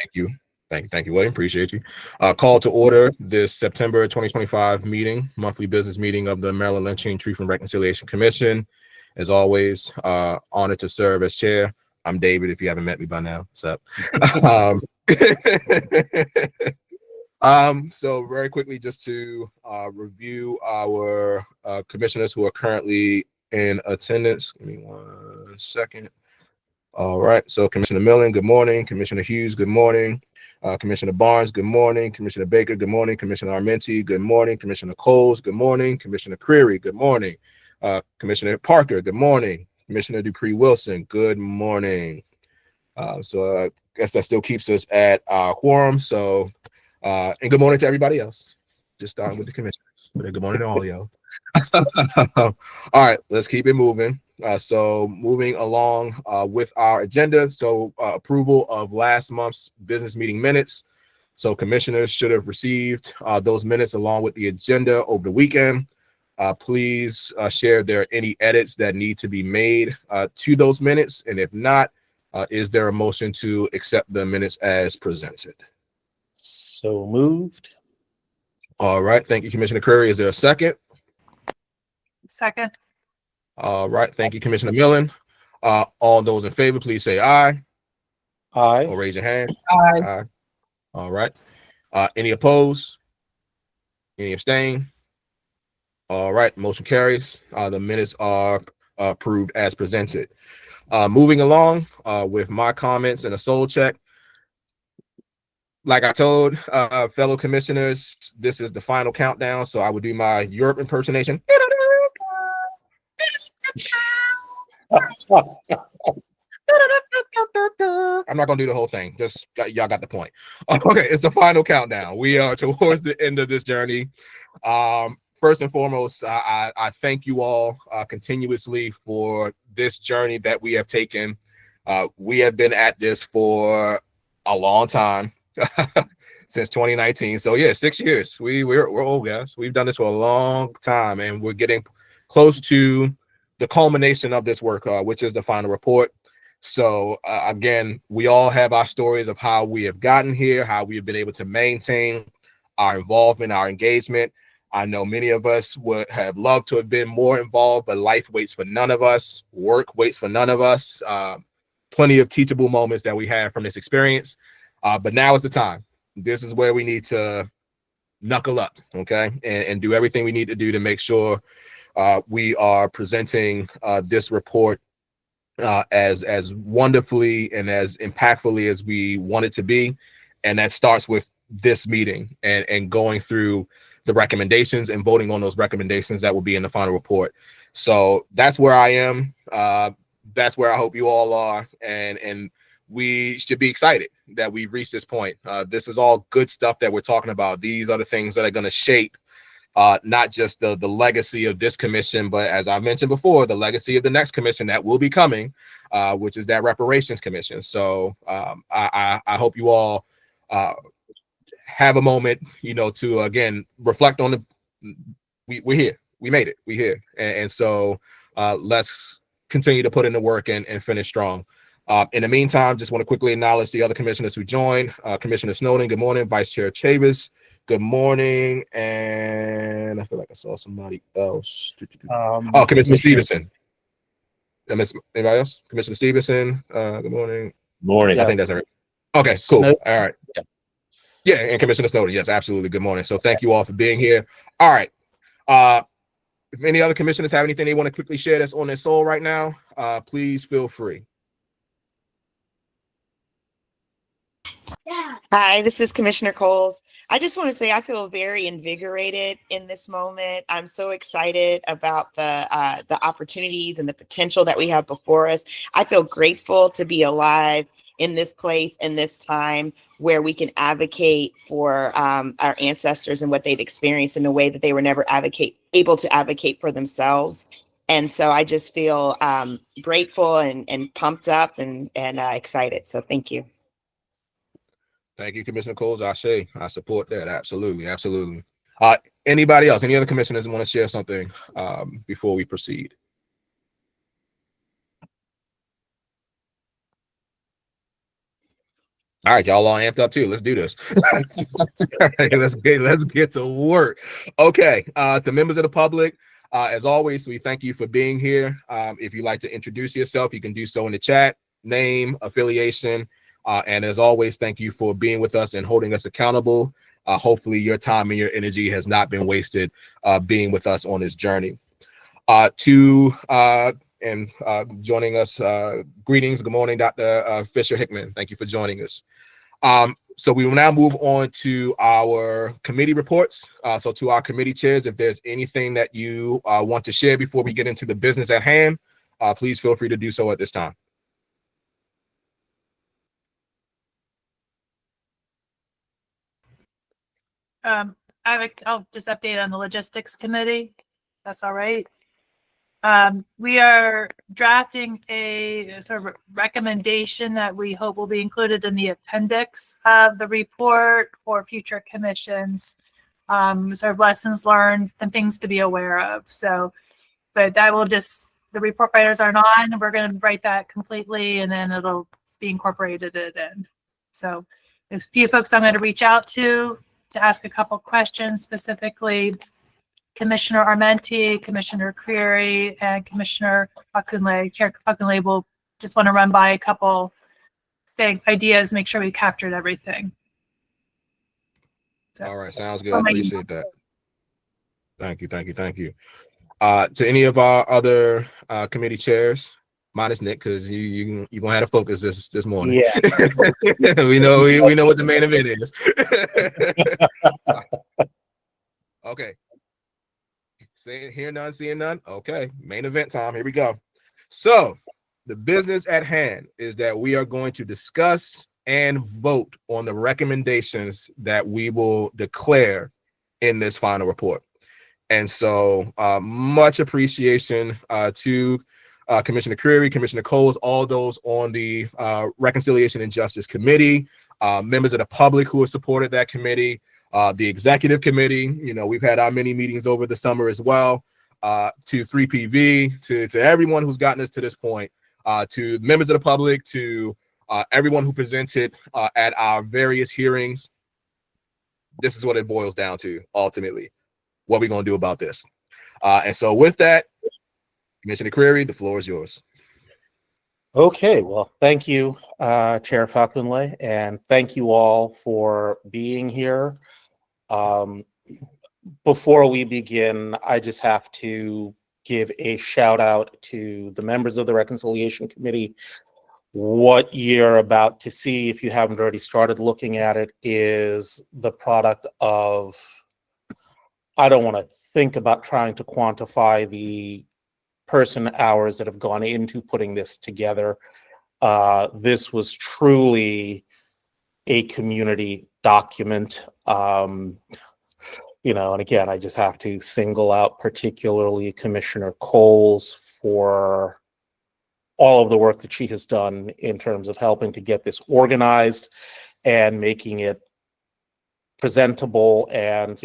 Thank you. Thank you, William. Appreciate you. Call to order this September 2025 meeting, monthly business meeting of the Maryland Lynching Truth and Reconciliation Commission. As always, honored to serve as chair. I'm David, if you haven't met me by now. What's up? So very quickly, just to review our commissioners who are currently in attendance. Give me 1 second. All right. So Commissioner Millen, good morning. Commissioner Hughes, good morning. Commissioner Barnes, good morning. Commissioner Baker, good morning. Commissioner Armenti, good morning. Commissioner Coles, good morning. Commissioner Creary, good morning. Commissioner Parker, good morning. Commissioner Dupree Wilson, good morning. So I guess that still keeps us at our quorum. So, and good morning to everybody else. Just starting with the commissioners. Good morning to all y'all. All right, let's keep it moving. So moving along with our agenda. So approval of last month's business meeting minutes. So commissioners should have received those minutes along with the agenda over the weekend. Please share if there are any edits that need to be made to those minutes. And if not, is there a motion to accept the minutes as presented? So moved. All right. Thank you, Commissioner Curry. Is there a second? Second. All right. Thank you, Commissioner Millen. All those in favor, please say aye. Aye. Or raise your hand. Aye. Aye. All right. Any opposed? Any abstain? All right. Motion carries. The minutes are approved as presented. Moving along with my comments and a soul check. Like I told fellow commissioners, this is the final countdown. So I would do my Europe impersonation. I'm not gonna do the whole thing. Just y'all got the point. Okay, it's the final countdown. We are towards the end of this journey. First and foremost, I thank you all continuously for this journey that we have taken. We have been at this for a long time. Since 2019. So yeah, 6 years. We're old guys. We've done this for a long time, and we're getting close to the culmination of this work, which is the final report. So again, we all have our stories of how we have gotten here, how we have been able to maintain our involvement, our engagement. I know many of us would have loved to have been more involved, but life waits for none of us. Work waits for none of us. Plenty of teachable moments that we have from this experience. But now is the time. This is where we need to knuckle up, okay, and do everything we need to do to make sure we are presenting this report as wonderfully and as impactfully as we want it to be. And that starts with this meeting and going through the recommendations and voting on those recommendations that will be in the final report. So that's where I am. That's where I hope you all are. And we should be excited that we've reached this point. This is all good stuff that we're talking about. These are the things that are going to shape not just the legacy of this commission, but as I mentioned before, the legacy of the next commission that will be coming, which is that reparations commission. So I hope you all have a moment, to again reflect on we're here. We made it. We're here, and so let's continue to put in the work and finish strong. In the meantime, just want to quickly acknowledge the other commissioners who joined. Commissioner Snowden, good morning. Vice Chair Chavis, good morning. And I feel like I saw somebody else. Commissioner Stevenson. Anybody else? Commissioner Stevenson, good morning. Morning. I think that's right. Okay, cool. All right. Yeah, and Commissioner Snowden, yes, absolutely. Good morning. So thank you all for being here. All right. If any other commissioners have anything they want to quickly share that's on their soul right now, please feel free. Hi, this is Commissioner Coles. I just want to say I feel very invigorated in this moment. I'm so excited about the opportunities and the potential that we have before us. I feel grateful to be alive in this place, in this time where we can advocate for our ancestors and what they've experienced in a way that they were never able to advocate for themselves. And so I just feel grateful and pumped up and excited. So thank you. Thank you, Commissioner Coles. I support that. Absolutely. Absolutely. Anybody else? Any other commissioners want to share something before we proceed? All right, y'all all amped up too. Let's do this. All right, let's get to work. Okay, to members of the public, as always, we thank you for being here. If you'd like to introduce yourself, you can do so in the chat, name, affiliation, and as always, thank you for being with us and holding us accountable. Hopefully, your time and your energy has not been wasted being with us on this journey. Joining us, greetings. Good morning, Dr. Fisher Hickman. Thank you for joining us. So we will now move on to our committee reports. So to our committee chairs, if there's anything that you want to share before we get into the business at hand, please feel free to do so at this time. I'll just update on the logistics committee. That's all right. We are drafting a sort of recommendation that we hope will be included in the appendix of the report for future commissions, sort of lessons learned and things to be aware of. So, but that will just, the report writers aren't on, we're going to write that completely and then it'll be incorporated in. So there's a few folks I'm going to reach out to ask a couple questions, specifically Commissioner Armenti, Commissioner Creary, and Commissioner Fakunle. Chair Fakunle will just want to run by a couple ideas, make sure we captured everything. So, all right, sounds good. I appreciate that. Thank you. To any of our other committee chairs, minus Nick, because you gonna have to focus this morning. Yeah. we know what the main event is. Okay. Hear none, seeing none. Okay, main event time. Here we go. So the business at hand is that we are going to discuss and vote on the recommendations that we will declare in this final report. And so much appreciation to Commissioner Creary, Commissioner Coles, all those on the Reconciliation and Justice Committee, members of the public who have supported that committee, the executive committee. We've had our many meetings over the summer as well, to 3PV, to everyone who's gotten us to this point, to members of the public, to everyone who presented at our various hearings. This is what it boils down to, ultimately. What are we going to do about this? And so with that, Commissioner Creary, the floor is yours. Okay, well, thank you, Chair Fakunle, and thank you all for being here. Before we begin, I just have to give a shout out to the members of the Reconciliation Committee. What you're about to see, if you haven't already started looking at it, is the product of, I don't want to think about trying to quantify the person hours that have gone into putting this together. This was truly a community document. And again, I just have to single out particularly Commissioner Coles for all of the work that she has done in terms of helping to get this organized and making it presentable. And,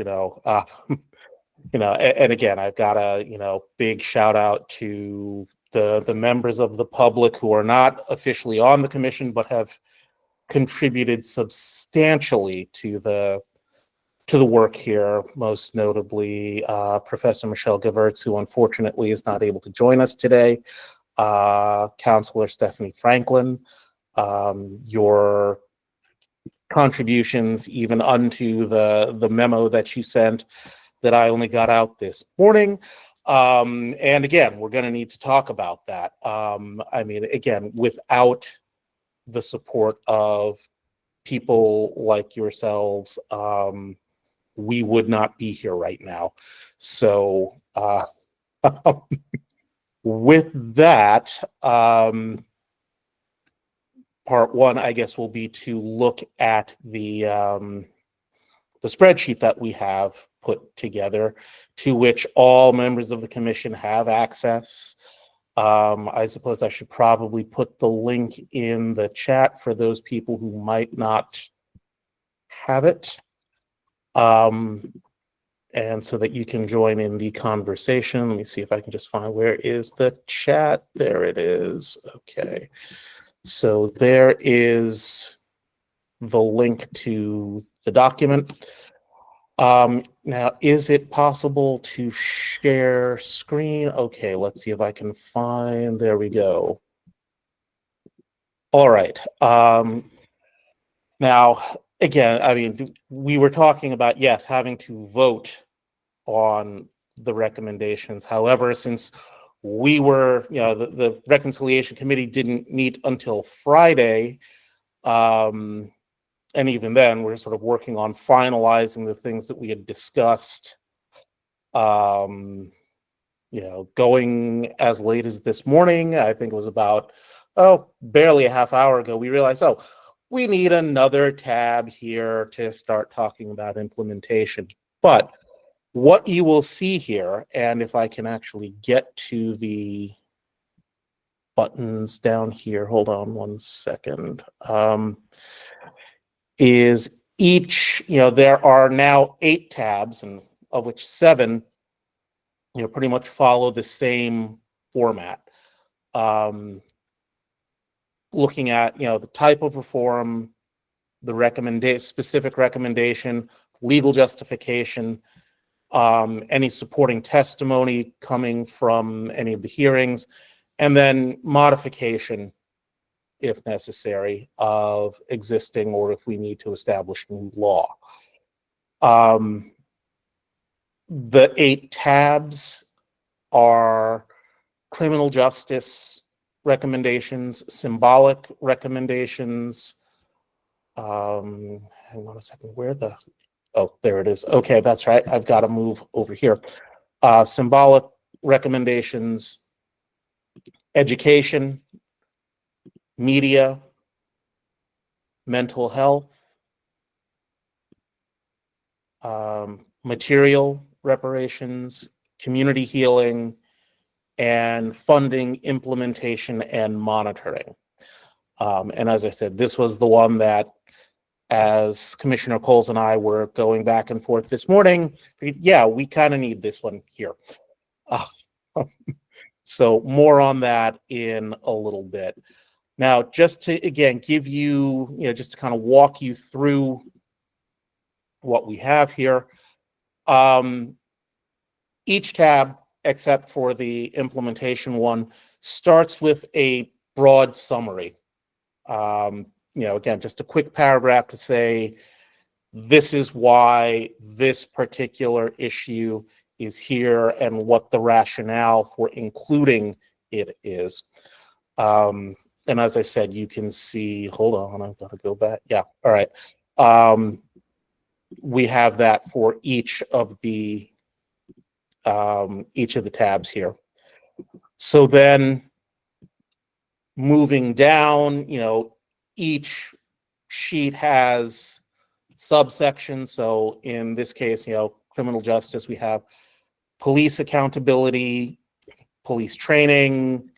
and again, I've got a, big shout out to the members of the public who are not officially on the commission, but have contributed substantially to the work here, most notably Professor Michelle Gevertz, who unfortunately is not able to join us today, Counselor Stephanie Franklin, your contributions even unto the memo that you sent that I only got out this morning. And again, we're going to need to talk about that. Again, without the support of people like yourselves, we would not be here right now. So with that, part one, I guess, will be to look at the spreadsheet that we have put together, to which all members of the commission have access. I suppose I should probably put the link in the chat for those people who might not have it, and so that you can join in the conversation. Let me see if I can just find, where is the chat? There it is. Okay. So there is the link to the document. Now, is it possible to share screen? Okay, let's see if I can find, there we go. All right. Now, again, I mean, we were talking about, yes, having to vote on the recommendations. However, since we were, the Reconciliation Committee didn't meet until Friday, and even then, we're sort of working on finalizing the things that we had discussed, going as late as this morning. I think it was about, barely a half hour ago, we realized, we need another tab here to start talking about implementation. But what you will see here, and if I can actually get to the buttons down here, hold on one second, is each, there are now 8 tabs, and of which 7, pretty much follow the same format. Looking at, the type of reform, the specific recommendation, legal justification, any supporting testimony coming from any of the hearings, and then modification, if necessary, of existing or if we need to establish new law. The 8 tabs are criminal justice recommendations, symbolic recommendations. Hang on a second, there it is. Okay, that's right. I've got to move over here. Symbolic recommendations, education, media, mental health, material reparations, community healing, and funding, implementation, and monitoring. And as I said, this was the one that, as Commissioner Coles and I were going back and forth this morning, we kind of need this one here. So more on that in a little bit. Now, just to, again, give you, just to kind of walk you through what we have here. Each tab, except for the implementation one, starts with a broad summary. Again, just a quick paragraph to say, this is why this particular issue is here and what the rationale for including it is. And as I said, you can see, hold on, I've got to go back. Yeah, all right. We have that for each of the tabs here. So then moving down, each sheet has subsections. So in this case, criminal justice, we have police accountability, police training,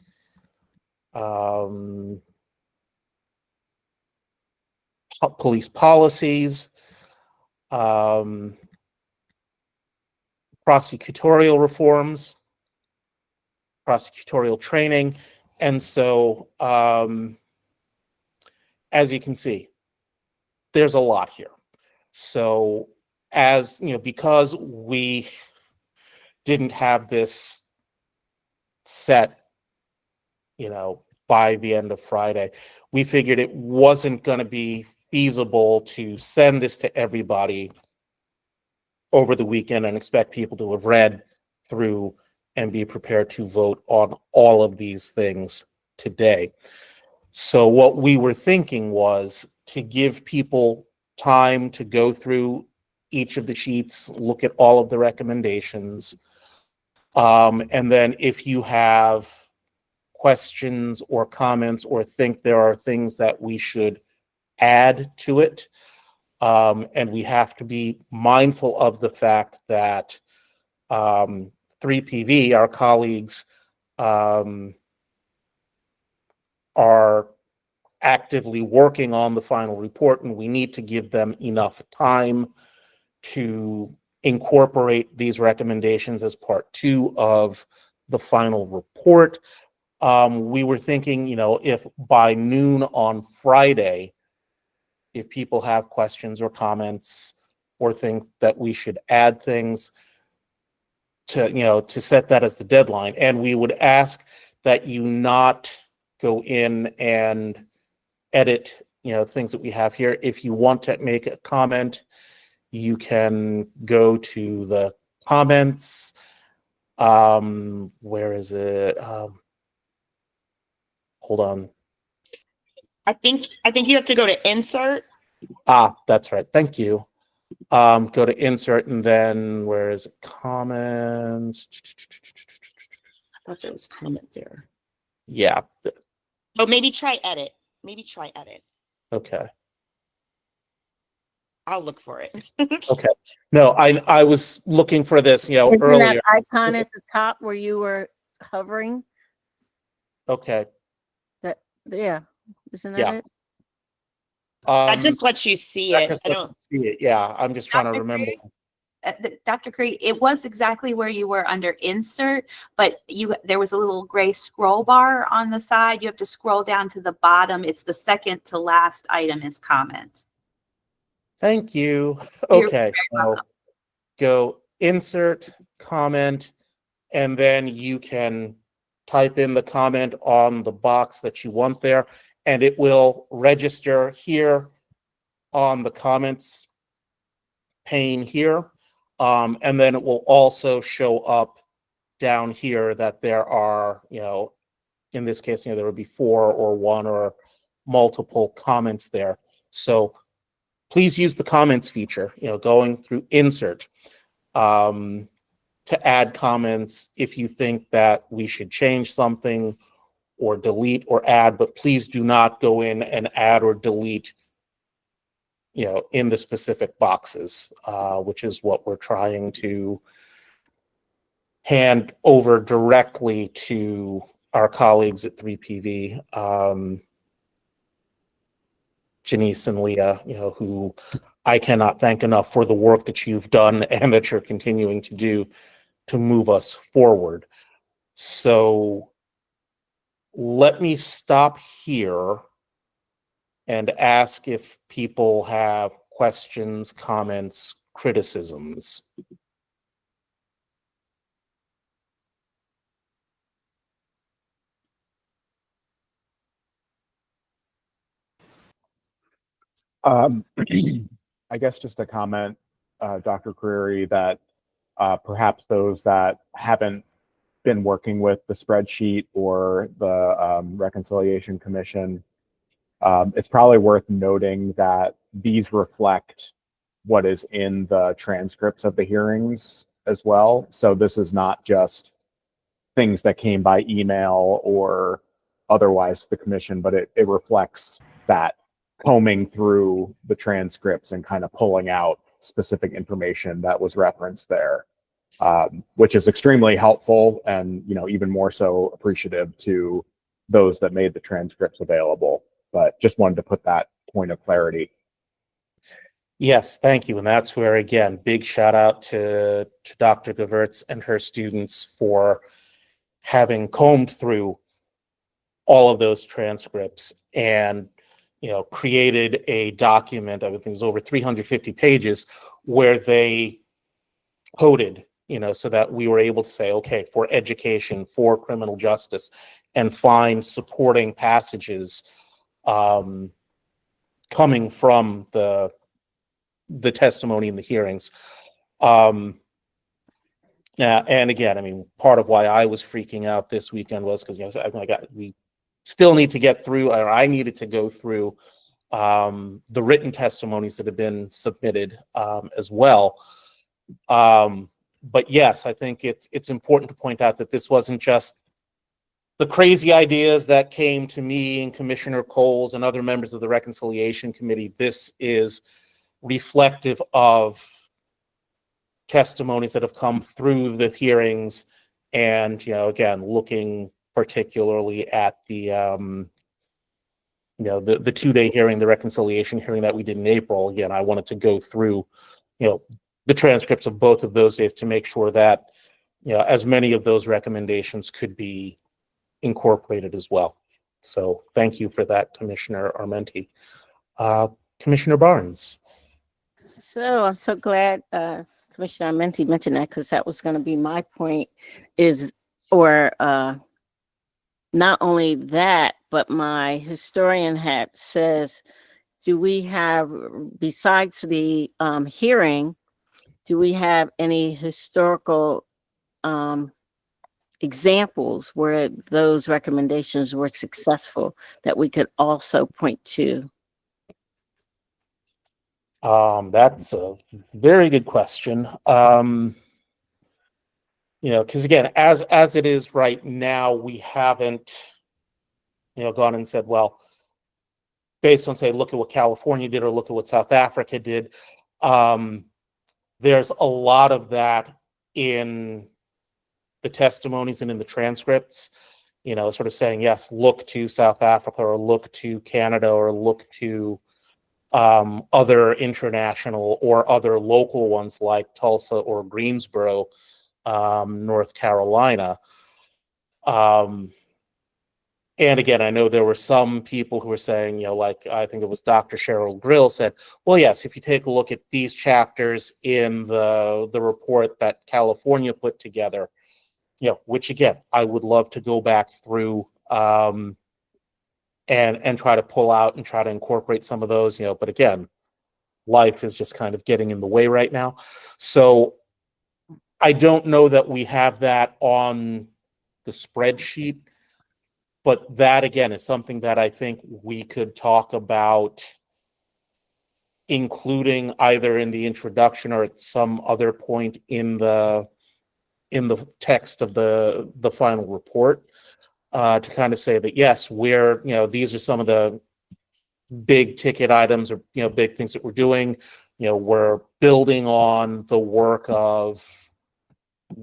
police policies, prosecutorial reforms, prosecutorial training. And so, as you can see, there's a lot here. So as, because we didn't have this set, by the end of Friday, we figured it wasn't going to be feasible to send this to everybody over the weekend and expect people to have read through and be prepared to vote on all of these things today. So what we were thinking was to give people time to go through each of the sheets, look at all of the recommendations, and then if you have questions or comments or think there are things that we should add to it, and we have to be mindful of the fact that 3PV, our colleagues, are actively working on the final report, and we need to give them enough time to incorporate these recommendations as part 2 of the final report. We were thinking, if by noon on Friday, if people have questions or comments or think that we should add things to set that as the deadline. And we would ask that you not go in and edit, things that we have here. If you want to make a comment, you can go to the comments. Where is it? Hold on. I think you have to go to insert. That's right. Thank you. Go to insert and then where is it? Comments. I thought there was comment there. Yeah. Oh, maybe try edit. Okay. I'll look for it. Okay. No, I was looking for this, Isn't earlier. that icon at the top where you were hovering? Okay. Yeah, isn't that Yeah. it? That just lets you see that it. just I lets don't. you see it. Yeah, I'm just trying to Dr. remember. Dr. Curry, it was exactly where you were under insert, but there was a little gray scroll bar on the side. You have to scroll down to the bottom. It's the second to last item is comment. Thank you. You're Okay, so go insert comment, and then you can type in the comment on the box that you want there, and it will register here on the comments pane here. And then it will also show up down here that there are, in this case, there would be 4 or 1 or multiple comments there. So please use the comments feature, going through insert to add comments if you think that we should change something or delete or add, but please do not go in and add or delete in the specific boxes, which is what we're trying to hand over directly to our colleagues at 3PV, Janice and Leah, who I cannot thank enough for the work that you've done and that you're continuing to do to move us forward. So let me stop here and ask if people have questions, comments, criticisms. I guess just a comment, Dr. Creary, that perhaps those that haven't been working with the spreadsheet or the Reconciliation Commission, it's probably worth noting that these reflect what is in the transcripts of the hearings as well. So this is not just things that came by email or otherwise to the commission, but it reflects that combing through the transcripts and kind of pulling out specific information that was referenced there, which is extremely helpful and, even more so appreciative to those that made the transcripts available. But just wanted to put that point of clarity. Yes, thank you. And that's where, again, big shout out to Dr. Gewirtz and her students for having combed through all of those transcripts and, created a document, I think it was over 350 pages, where they coded, so that we were able to say, okay, for education, for criminal justice, and find supporting passages coming from the testimony in the hearings. And again, part of why I was freaking out this weekend was because we still need to get through, or I needed to go through the written testimonies that have been submitted as well. But yes, I think it's important to point out that this wasn't just the crazy ideas that came to me and Commissioner Coles and other members of the Reconciliation Committee. This is reflective of testimonies that have come through the hearings, and again, looking particularly at the the 2-day hearing, the reconciliation hearing that we did in April. Again, I wanted to go through the transcripts of both of those days to make sure that as many of those recommendations could be incorporated as well. So thank you for that, Commissioner Armenti. Commissioner Barnes. So I'm so glad Commissioner Menti mentioned that, because that was going to be my point, is, or not only that, but my historian hat says, do we have, besides the hearing, do we have any historical examples where those recommendations were successful that we could also point to? That's a very good question. Because again, as it is right now, we haven't, gone and said, well, based on, say, look at what California did or look at what South Africa did. There's a lot of that in the testimonies and in the transcripts, sort of saying, yes, look to South Africa or look to Canada or look to other international or other local ones like Tulsa or Greensboro, North Carolina. And again, I know there were some people who were saying, like, I think it was Dr. Cheryl Grill said, well, yes, if you take a look at these chapters in the report that California put together, which again, I would love to go back through and try to pull out and try to incorporate some of those, but again, life is just kind of getting in the way right now. So I don't know that we have that on the spreadsheet, but that again is something that I think we could talk about, including either in the introduction or at some other point in the text of the final report, to kind of say that yes, we're, these are some of the big ticket items or big things that we're doing. We're building on the work of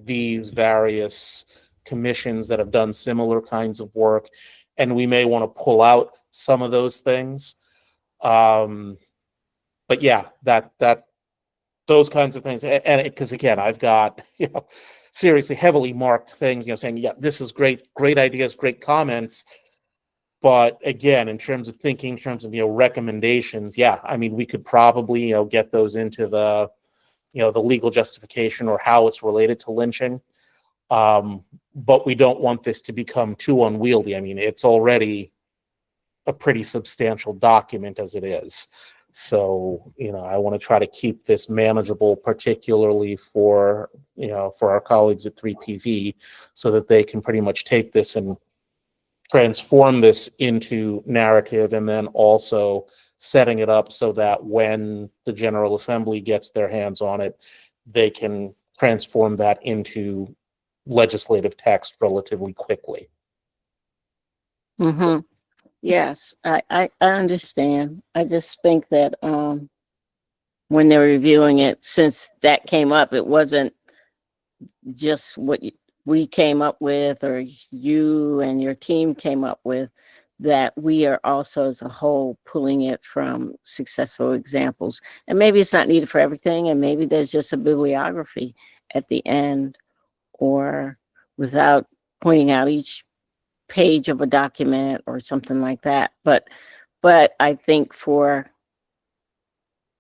these various commissions that have done similar kinds of work, and we may want to pull out some of those things. But yeah, that those kinds of things, and because again, I've got seriously heavily marked things, saying, yeah, this is great ideas, great comments. But again, in terms of thinking, in terms of recommendations, yeah, I mean, we could probably get those into the the legal justification or how it's related to lynching. But we don't want this to become too unwieldy. I mean, it's already a pretty substantial document as it is. So, I want to try to keep this manageable, particularly for, for our colleagues at 3PV, so that they can pretty much take this and transform this into narrative, and then also setting it up so that when the General Assembly gets their hands on it, they can transform that into legislative text relatively quickly. Mm-hmm. Yes, I understand. I just think that when they're reviewing it, since that came up, it wasn't just what we came up with or you and your team came up with, that we are also as a whole pulling it from successful examples. And maybe it's not needed for everything, and maybe there's just a bibliography at the end, or without pointing out each page of a document or something like that. But I think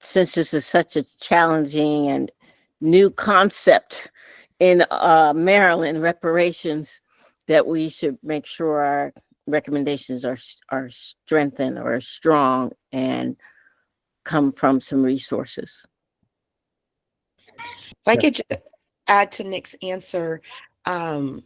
since this is such a challenging and new concept in Maryland reparations, that we should make sure our recommendations are strengthened or strong and come from some resources. If I could just add to Nick's answer, I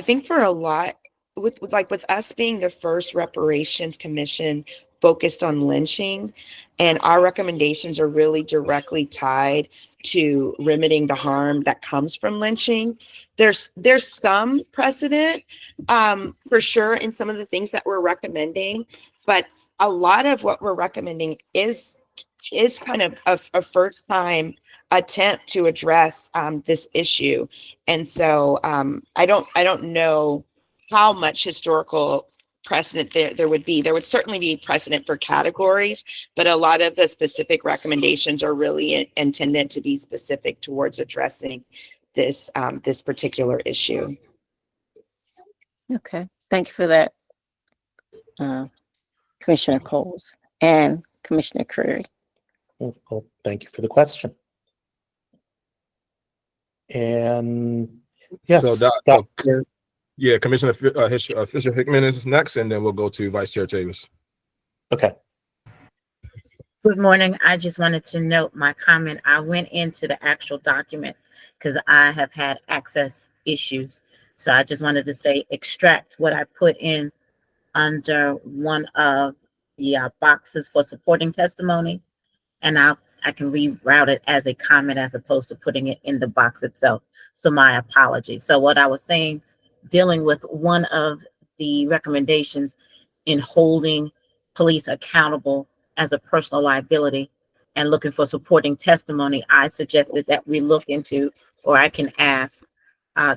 think for a lot, with us being the first reparations commission focused on lynching, and our recommendations are really directly tied to remedying the harm that comes from lynching. There's some precedent for sure in some of the things that we're recommending, but a lot of what we're recommending is kind of a first time attempt to address this issue. And so I don't know how much historical precedent there would be. There would certainly be precedent for categories, but a lot of the specific recommendations are really intended to be specific towards addressing this this particular issue. Okay, thank you for that, Commissioner Coles. And Commissioner Creary. Well, thank you for the question. And yes, So, Dr. yeah, Commissioner Fisher Hickman is next, and then we'll go to Vice Chair Chavis. Okay. Good morning. I just wanted to note my comment. I went into the actual document because I have had access issues. So I just wanted to say extract what I put in under one of the boxes for supporting testimony. And I can reroute it as a comment as opposed to putting it in the box itself. So my apologies. So what I was saying, dealing with one of the recommendations in holding police accountable as a personal liability and looking for supporting testimony, I suggested that we look into, or I can ask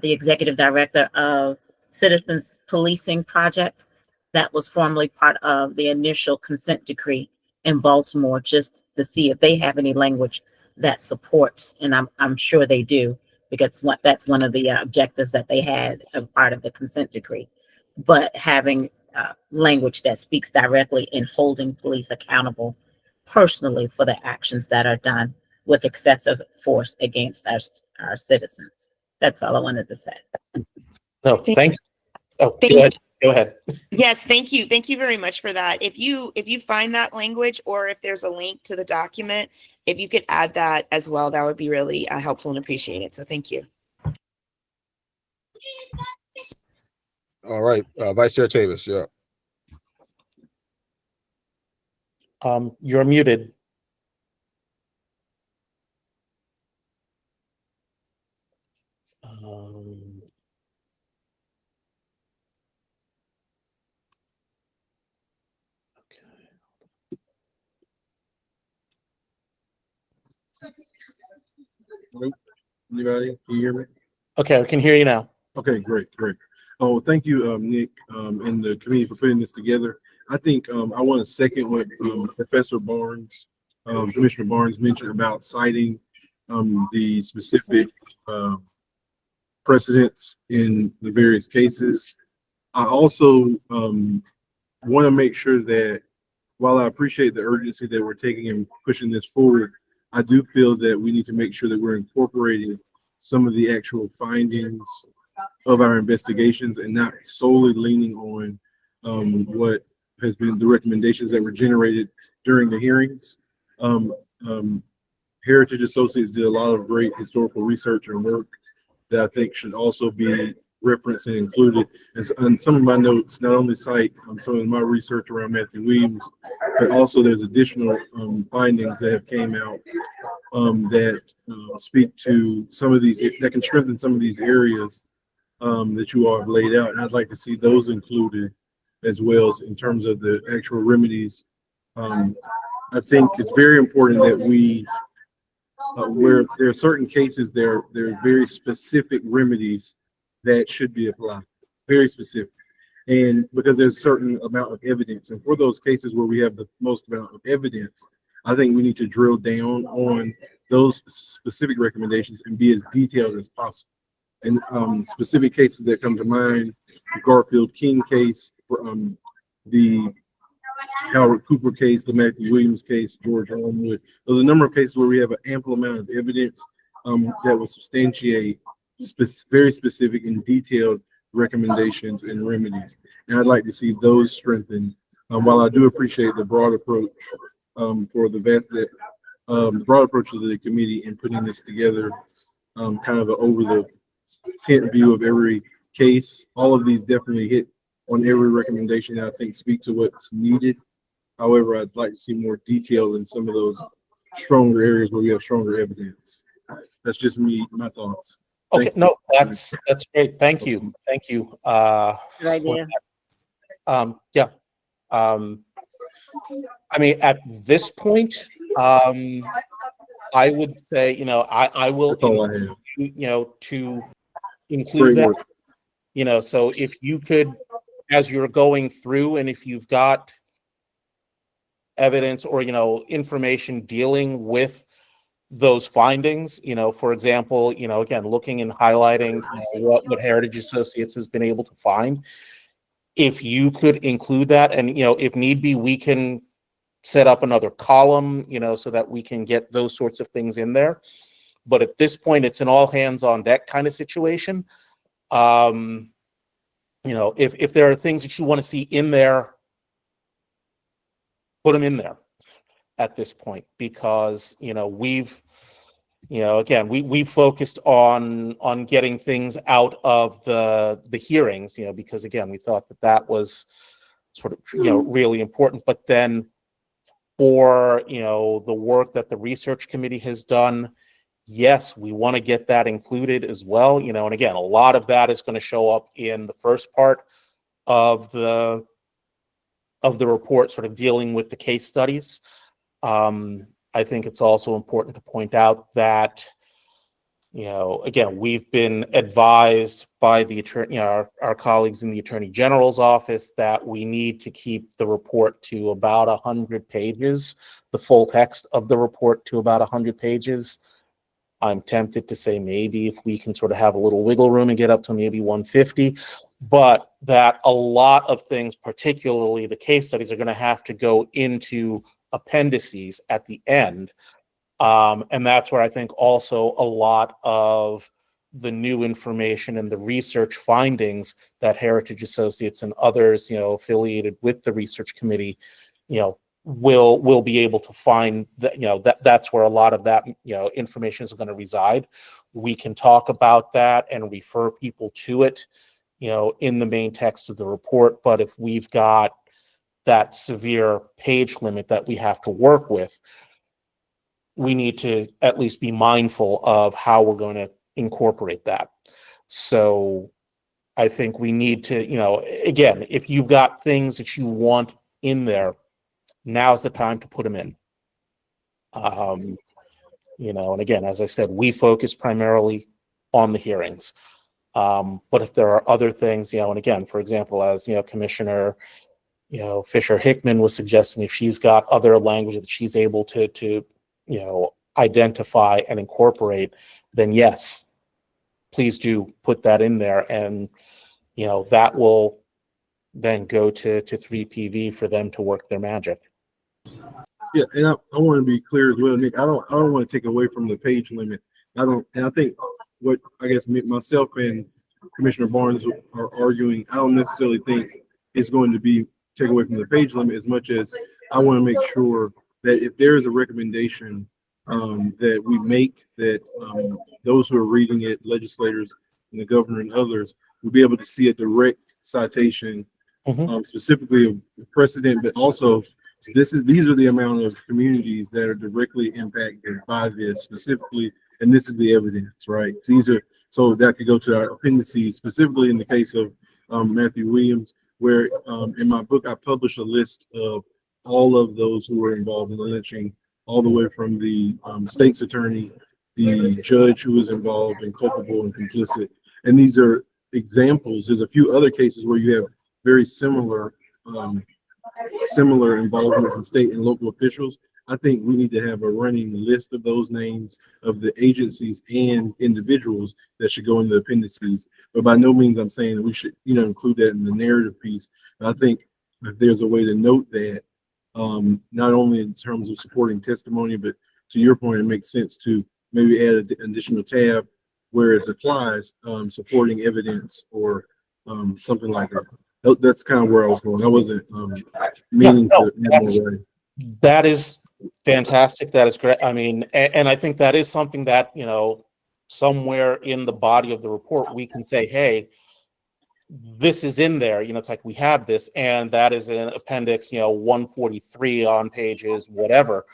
the executive director of Citizens Policing Project that was formerly part of the initial consent decree in Baltimore, just to see if they have any language that supports, and I'm sure they do, because that's one of the objectives that they had as part of the consent decree. But having language that speaks directly in holding police accountable personally for the actions that are done with excessive force against our citizens. That's all I wanted to say. No, thank. Oh, Thank go ahead. Go ahead. Yes, thank you. Thank you very much for that. If you find that language, or if there's a link to the document, if you could add that as well, that would be really helpful and appreciated. So thank you. All right, Vice Chair Chavis, yeah. You're muted. Anybody? Can you hear me? Okay, I can hear you now. Okay, great. Oh, thank you, Nick, and the committee for putting this together. I think I want to second what Professor Barnes, Commissioner Barnes mentioned about citing the specific precedents in the various cases. I also want to make sure that while I appreciate the urgency that we're taking in pushing this forward, I do feel that we need to make sure that we're incorporating some of the actual findings of our investigations and not solely leaning on what has been the recommendations that were generated during the hearings. Heritage Associates did a lot of great historical research and work that I think should also be referenced and included. And some of my notes not only cite some of my research around Matthew Williams, but also there's additional findings that have came out that speak to some of these, that can strengthen some of these areas that you all have laid out. And I'd like to see those included as well as in terms of the actual remedies. I think it's very important that we, where there are certain cases, there are very specific remedies that should be applied, very specific. And because there's a certain amount of evidence, and for those cases where we have the most amount of evidence, I think we need to drill down on those specific recommendations and be as detailed as possible. And specific cases that come to mind, the Garfield King case, the Howard Cooper case, the Matthew Williams case, George Homewood. There's a number of cases where we have an ample amount of evidence that will substantiate very specific and detailed recommendations and remedies. And I'd like to see those strengthened. While I do appreciate the broad approach for the broad approach of the committee in putting this together, kind of an over the tent view of every case, all of these definitely hit on every recommendation that I think speak to what's needed. However, I'd like to see more detail in some of those stronger areas where we have stronger evidence. That's just me, my thoughts. Okay, no, that's great. Thank you. Thank you. Good idea. Yeah. I mean, at this point, I would say, I will, That's all I have. to include Great that, work. so if you could, as you're going through, and if you've got evidence or, information dealing with those findings, for example, again, looking and highlighting what Heritage Associates has been able to find, if you could include that, and, if need be, we can set up another column, so that we can get those sorts of things in there. But at this point, it's an all hands on deck kind of situation. If there are things that you want to see in there, put them in there at this point, because we've focused on getting things out of the hearings, because again, we thought that was sort of really important. But then for the work that the research committee has done, yes, we want to get that included as well. And again, a lot of that is going to show up in the first part of the report, sort of dealing with the case studies. I think it's also important to point out that, again, we've been advised by the attorney, our colleagues in the Attorney General's office, that we need to keep the report to about 100 pages, the full text of the report to about 100 pages. I'm tempted to say maybe if we can sort of have a little wiggle room and get up to maybe 150, but that a lot of things, particularly the case studies, are going to have to go into appendices at the end. And that's where I think also a lot of the new information and the research findings that Heritage Associates and others, affiliated with the research committee, will be able to find that, that's where a lot of that information is going to reside. We can talk about that and refer people to it in the main text of the report. But if we've got that severe page limit that we have to work with, we need to at least be mindful of how we're going to incorporate that. So I think we need to, again, if you've got things that you want in there, now's the time to put them in. And again, as I said, we focus primarily on the hearings. But if there are other things, and again, for example, as Commissioner Fisher Hickman was suggesting, if she's got other language that she's able to identify and incorporate, then yes, please do put that in there, and that will then go to 3PV for them to work their magic. Yeah, and I want to be clear as well, Nick. I don't want to take away from the page limit. And I think what I guess myself and Commissioner Barnes are arguing, I don't necessarily think it's going to be take away from the page limit as much as I want to make sure that if there is a recommendation that we make, that those who are reading it, legislators and the governor and others, will be able to see a direct citation, specifically of precedent, but also these are the amount of communities that are directly impacted by this specifically, and this is the evidence, right? So that could go to our appendices, specifically in the case of Matthew Williams, where in my book I published a list of all of those who were involved in the lynching, all the way from the state's attorney, the judge who was involved and culpable and complicit. And these are examples. There's a few other cases where you have very similar involvement from state and local officials. I think we need to have a running list of those names of the agencies and individuals that should go in the appendices. But by no means I'm saying that we should, include that in the narrative piece. But I think if there's a way to note that, not only in terms of supporting testimony, but to your point, it makes sense to maybe add an additional tab where it applies, supporting evidence or something like that. That's kind of where I was going. I wasn't meaning to. That is fantastic. That is great. I mean, and I think that is something that, somewhere in the body of the report, we can say, hey, this is in there. It's like we have this, and that is in appendix, 143 on pages, whatever.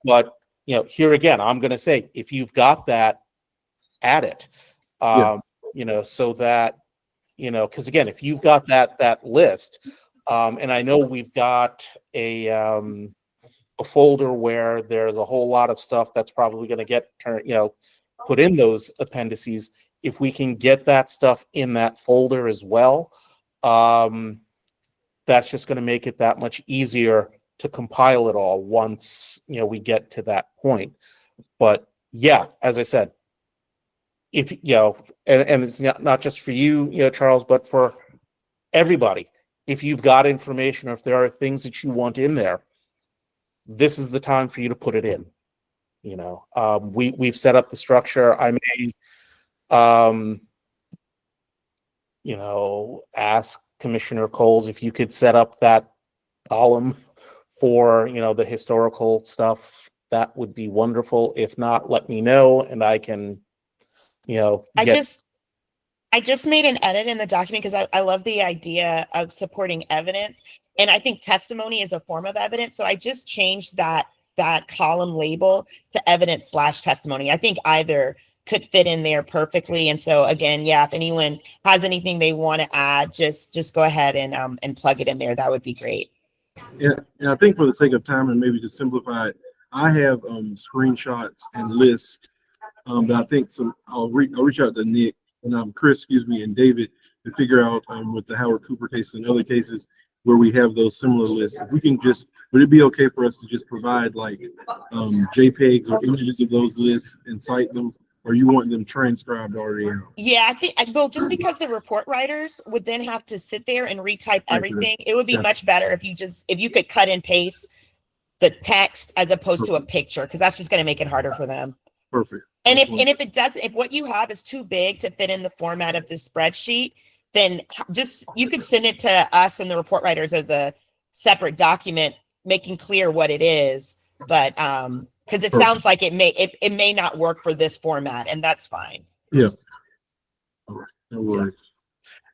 But, here again, I'm going to say, if you've got that, add it, so that, because again, if you've got that list, and I know we've got a folder where there's a whole lot of stuff that's probably going to get put in those appendices. If we can get that stuff in that folder as well, that's just going to make it that much easier to compile it all once we get to that point. But yeah, as I said, if and it's not just for you, Charles, but for everybody. If you've got information, or if there are things that you want in there, this is the time for you to put it in. You know, we've set up the structure. I may, you know, ask Commissioner Coles if you could set up that column for, you know, the historical stuff. That would be wonderful. If not, let me know and I can, you know, I just made an edit in the document because I love the idea of supporting evidence. And I think testimony is a form of evidence. So I just changed that column label to evidence/testimony. I think either could fit in there perfectly. And so again, yeah, if anyone has anything they want to add, just go ahead and plug it in there. That would be great. Yeah, and I think for the sake of time and maybe to simplify it, I have screenshots and lists that I think I'll reach out to Nick and Chris, excuse me, and David to figure out with the Howard Cooper case and other cases where we have those similar lists. If we can just, would it be okay for us to just provide like JPEGs or images of those lists and cite them, or you want them transcribed already out? Yeah, I think, well, just because the report writers would then have to sit there and retype everything, it would be much better if you could cut and paste the text as opposed to a picture, because that's just going to make it harder for them. Perfect. And if what you have is too big to fit in the format of the spreadsheet, then just, you could send it to us and the report writers as a separate document, making clear what it is. But because it sounds like it may not work for this format, and that's fine. Yeah. All right. No worries.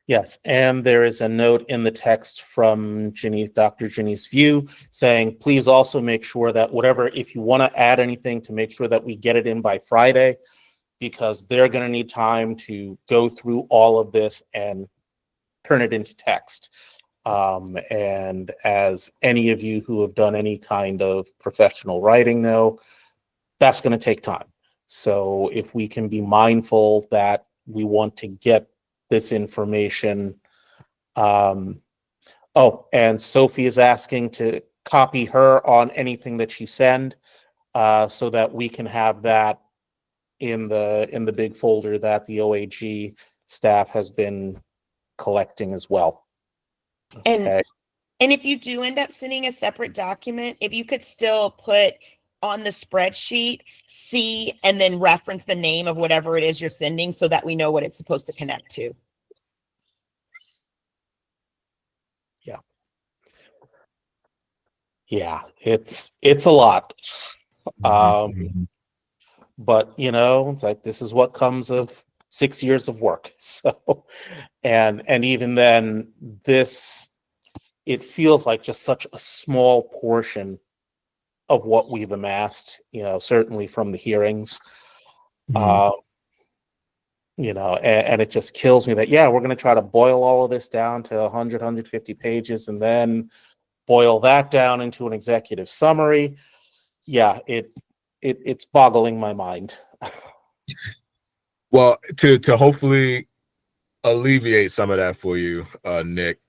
Yes, and there is a note in the text from Dr. Ginny's View saying, please also make sure that if you want to add anything, to make sure that we get it in by Friday, because they're going to need time to go through all of this and turn it into text. And as any of you who have done any kind of professional writing know, that's going to take time. So if we can be mindful that we want to get this information. And Sophie is asking to copy her on anything that you send, so that we can have that in the big folder that the OAG staff has been collecting as well. Okay. And if you do end up sending a separate document, if you could still put on the spreadsheet, see, and then reference the name of whatever it is you're sending so that we know what it's supposed to connect to. Yeah. Yeah, it's a lot. But you know, it's like, this is what comes of 6 years of work. So, and even then, it feels like just such a small portion of what we've amassed, you know, certainly from the hearings. You know, and it just kills me that, yeah, we're going to try to boil all of this down to 100, 150 pages and then boil that down into an executive summary. Yeah, it's boggling my mind. Well, to hopefully alleviate some of that for you, Nick,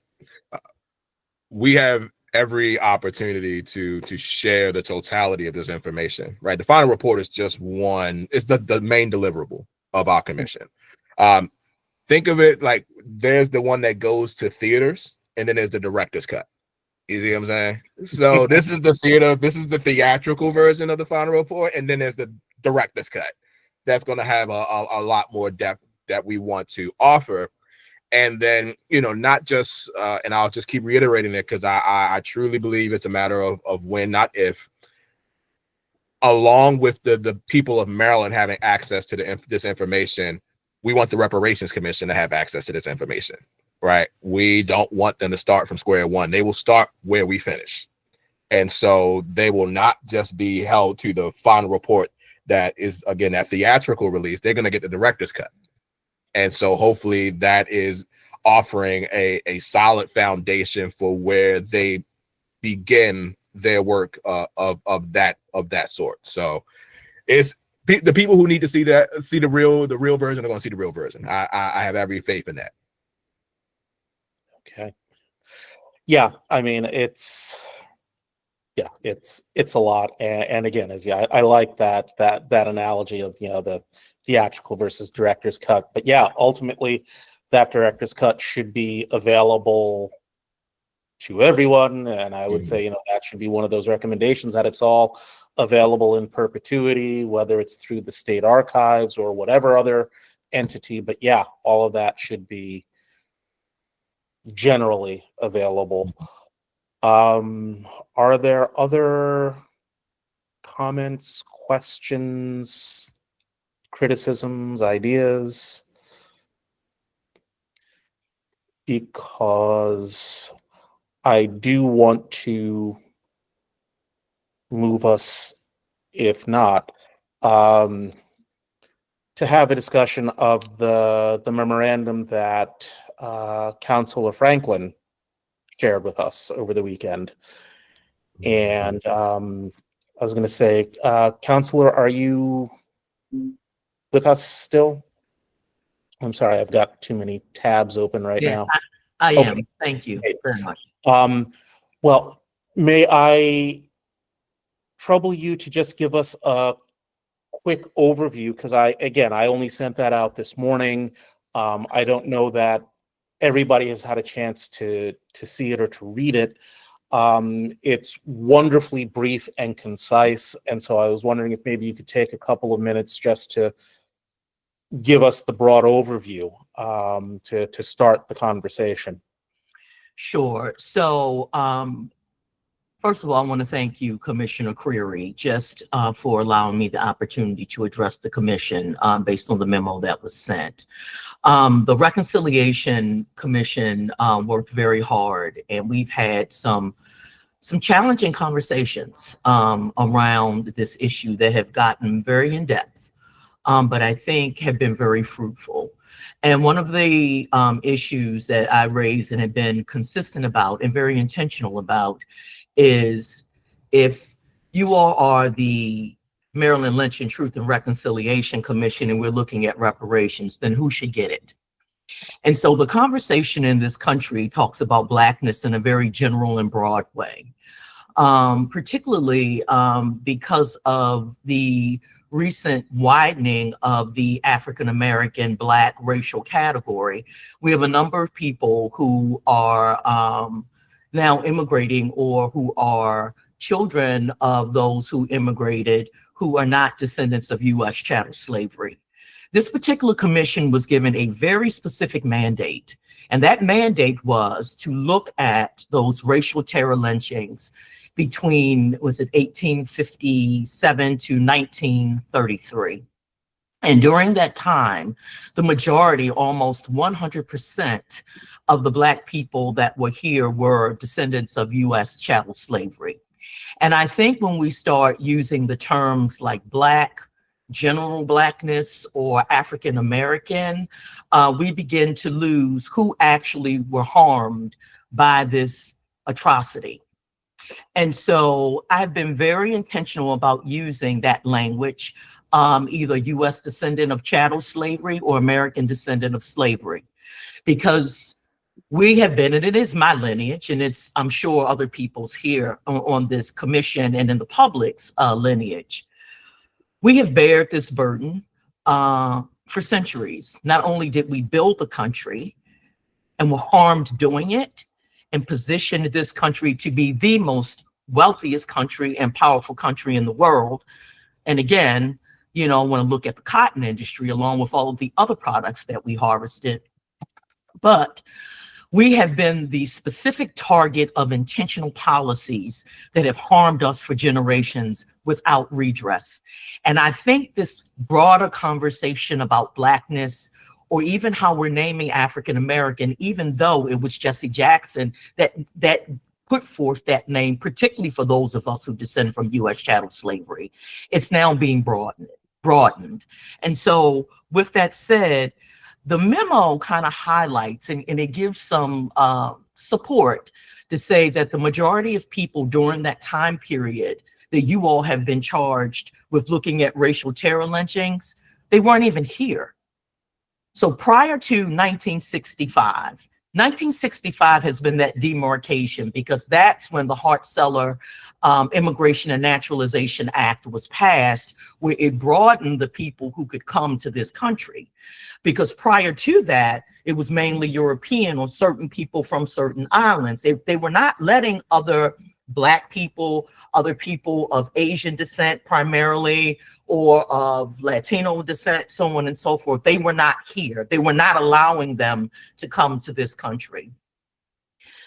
we have every opportunity to share the totality of this information, right? The final report is just one, it's the main deliverable of our commission. Think of it like there's the one that goes to theaters, and then there's the director's cut. You see what I'm saying? So this is the theatrical version of the final report, and then there's the director's cut. That's going to have a lot more depth that we want to offer. And then, you know, not just, and I'll just keep reiterating it because I truly believe it's a matter of when, not if, along with the people of Maryland having access to this information, we want the Reparations Commission to have access to this information, right? We don't want them to start from square one. They will start where we finish. And so they will not just be held to the final report that is, again, that theatrical release. They're going to get the director's cut. And so hopefully that is offering a solid foundation for where they begin their work of that sort. So it's the people who need to see the real version are going to see the real version. I have every faith in that. Okay. Yeah, I mean, it's a lot. And again, I like that analogy of, you know, the theatrical versus director's cut. But yeah, ultimately that director's cut should be available to everyone. And I would say, that should be one of those recommendations, that it's all available in perpetuity, whether it's through the state archives or whatever other entity. But yeah, all of that should be generally available. Are there other comments, questions, criticisms, ideas? Because I do want to move us, if not, to have a discussion of the memorandum that Councilor Franklin shared with us over the weekend. And I was going to say, Councilor, are you with us still? I'm sorry, I've got too many tabs open right now. I Okay. am. Thank you very much. Well, may I trouble you to just give us a quick overview? Because I only sent that out this morning. I don't know that everybody has had a chance to see it or to read it. It's wonderfully brief and concise. And so I was wondering if maybe you could take a couple of minutes just to give us the broad overview to start the conversation. Sure. So, first of all, I want to thank you, Commissioner Creary, just for allowing me the opportunity to address the commission based on the memo that was sent. The Reconciliation Commission worked very hard, and we've had some challenging conversations around this issue that have gotten very in-depth, but I think have been very fruitful. And one of the issues that I raised and have been consistent about and very intentional about is, if you all are the Maryland Lynching Truth and Reconciliation Commission and we're looking at reparations, then who should get it? And so the conversation in this country talks about Blackness in a very general and broad way, particularly because of the recent widening of the African-American Black racial category. We have a number of people who are now immigrating or who are children of those who immigrated who are not descendants of U.S. chattel slavery. This particular commission was given a very specific mandate, and that mandate was to look at those racial terror lynchings between, was it 1857 to 1933. And during that time, the majority, almost 100% of the Black people that were here were descendants of U.S. chattel slavery. And I think when we start using the terms like Black, general Blackness, or African American, we begin to lose who actually were harmed by this atrocity. And so I've been very intentional about using that language, either U.S. descendant of chattel slavery or American descendant of slavery, because we have been, and it is my lineage, and it's, I'm sure, other people's here on this commission and in the public's lineage. We have bared this burden for centuries. Not only did we build the country and were harmed doing it, and positioned this country to be the most wealthiest country and powerful country in the world. And again, you know, when I look at the cotton industry, along with all of the other products that we harvested, but we have been the specific target of intentional policies that have harmed us for generations without redress. And I think this broader conversation about Blackness, or even how we're naming African American, even though it was Jesse Jackson that put forth that name, particularly for those of us who descend from U.S. chattel slavery, it's now being broadened. And so with that said, the memo kind of highlights and it gives some support to say that the majority of people during that time period that you all have been charged with looking at racial terror lynchings, they weren't even here. So prior to 1965, 1965 has been that demarcation because that's when the Hart-Celler Immigration and Naturalization Act was passed, where it broadened the people who could come to this country. Because prior to that, it was mainly European or certain people from certain islands. They were not letting other Black people, other people of Asian descent primarily, or of Latino descent, so on and so forth. They were not here. They were not allowing them to come to this country.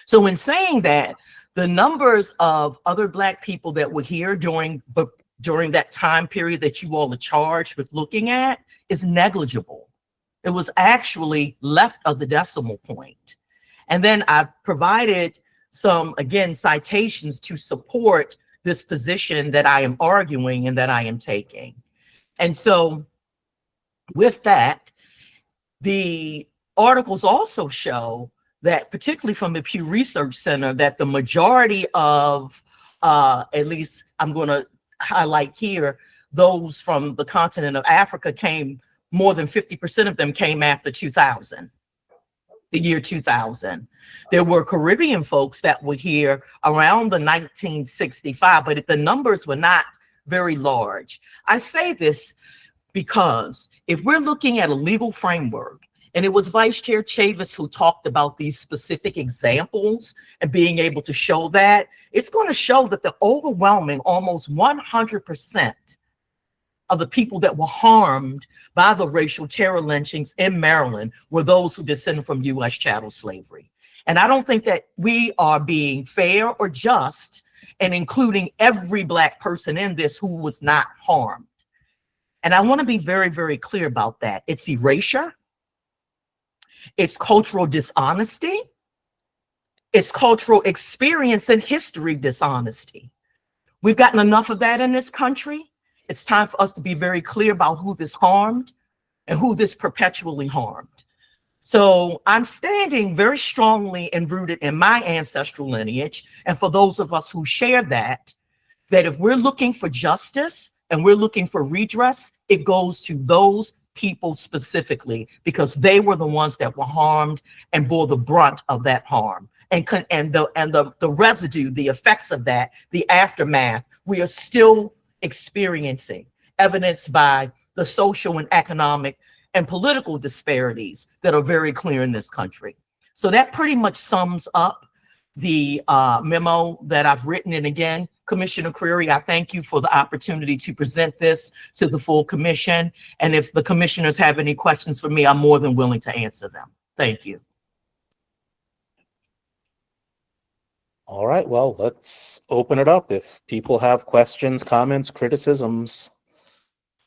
So in saying that, the numbers of other Black people that were here during that time period that you all are charged with looking at is negligible. It was actually left of the decimal point. And then I've provided some, again, citations to support this position that I am arguing and that I am taking. And so with that, the articles also show that, particularly from the Pew Research Center, that the majority of, at least I'm going to highlight here, those from the continent of Africa came, more than 50% of them came after 2000. The year 2000. There were Caribbean folks that were here around the 1965, but the numbers were not very large. I say this because if we're looking at a legal framework, and it was Vice Chair Chavis who talked about these specific examples and being able to show that, it's going to show that the overwhelming, almost 100% of the people that were harmed by the racial terror lynchings in Maryland were those who descended from U.S. chattel slavery. And I don't think that we are being fair or just in including every Black person in this who was not harmed. And I want to be very, very clear about that. It's erasure. It's cultural dishonesty. It's cultural experience and history dishonesty. We've gotten enough of that in this country. It's time for us to be very clear about who this harmed and who this perpetually harmed. So I'm standing very strongly and rooted in my ancestral lineage. And for those of us who share that if we're looking for justice and we're looking for redress, it goes to those people specifically, because they were the ones that were harmed and bore the brunt of that harm. And the residue, the effects of that, the aftermath, we are still experiencing, evidenced by the social and economic and political disparities that are very clear in this country. So that pretty much sums up the memo that I've written. And again, Commissioner Creary, I thank you for the opportunity to present this to the full commission. And if the commissioners have any questions for me, I'm more than willing to answer them. Thank you. All right, well, let's open it up. If people have questions, comments, criticisms,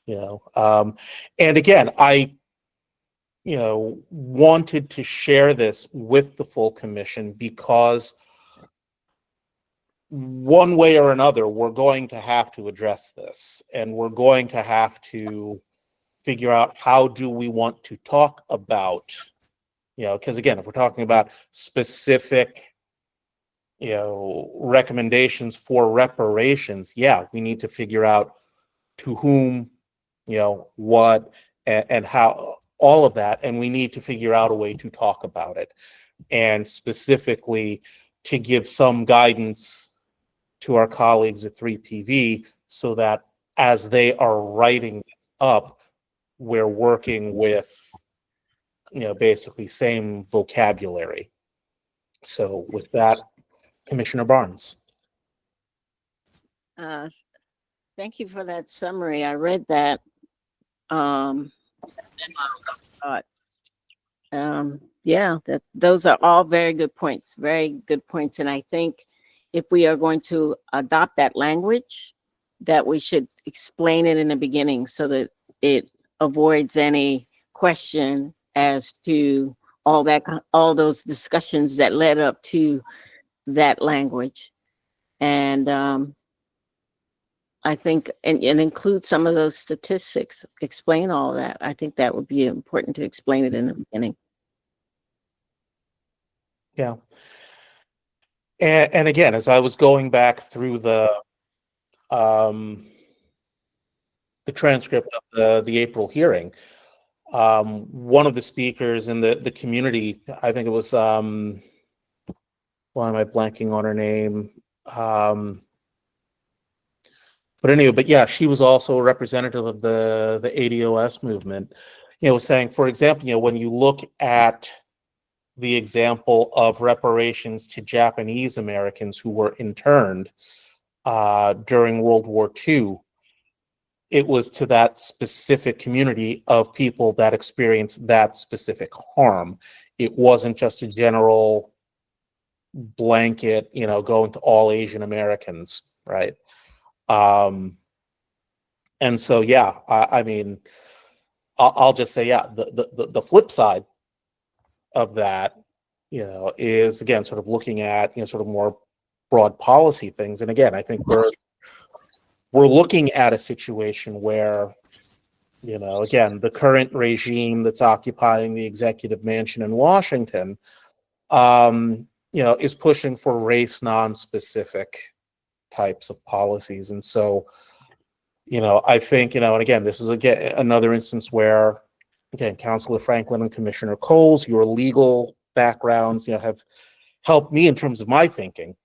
and again, I, wanted to share this with the full commission because one way or another, we're going to have to address this, and we're going to have to figure out how do we want to talk about, because again, if we're talking about specific recommendations for reparations, we need to figure out to whom, what, and how, all of that, and we need to figure out a way to talk about it, and specifically to give some guidance to our colleagues at 3PV so that as they are writing this up, we're working with, basically same vocabulary. So with that, Commissioner Barnes. Thank you for that summary. I read that. Those are all very good points, And I think if we are going to adopt that language, that we should explain it in the beginning so that it avoids any question as to all those discussions that led up to that language. And I think, and include some of those statistics, explain all that. I think that would be important to explain it in the beginning. Yeah. And again, as I was going back through the transcript of the April hearing, one of the speakers in the community, I think it was, why am I blanking on her name? But anyway, but yeah, she was also a representative of the ADOS movement, saying, for example, when you look at the example of reparations to Japanese Americans who were interned during World War II, it was to that specific community of people that experienced that specific harm. It wasn't just a general blanket, going to all Asian Americans, right? And so, yeah, I mean, I'll just say, yeah, the flip side of that, is again sort of looking at sort of more broad policy things. And again, I think we're looking at a situation where, again, the current regime that's occupying the executive mansion in Washington, is pushing for race non-specific types of policies. And so, I think, and again, this is again another instance where, again, Councilor Franklin and Commissioner Coles, your legal backgrounds, have helped me in terms of my thinking,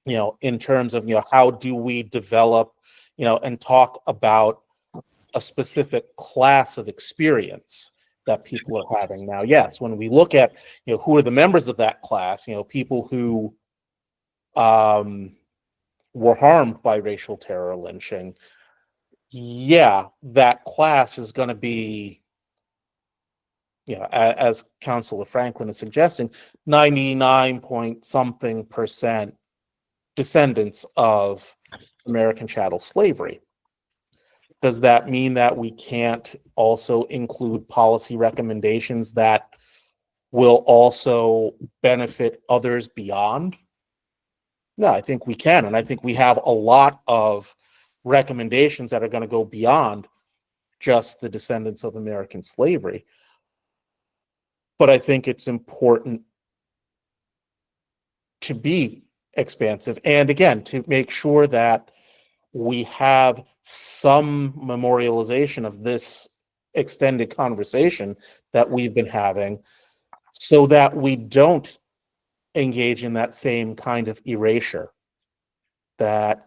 in terms of, how do we develop, and talk about a specific class of experience that people are having. Now, yes, when we look at, who are the members of that class, people who were harmed by racial terror lynching, yeah, that class is going to be, as Councilor Franklin is suggesting, 99 point something percent descendants of American chattel slavery. Does that mean that we can't also include policy recommendations that will also benefit others beyond? No, I think we can. And I think we have a lot of recommendations that are going to go beyond just the descendants of American slavery. But I think it's important to be expansive and, again, to make sure that we have some memorialization of this extended conversation that we've been having, so that we don't engage in that same kind of erasure that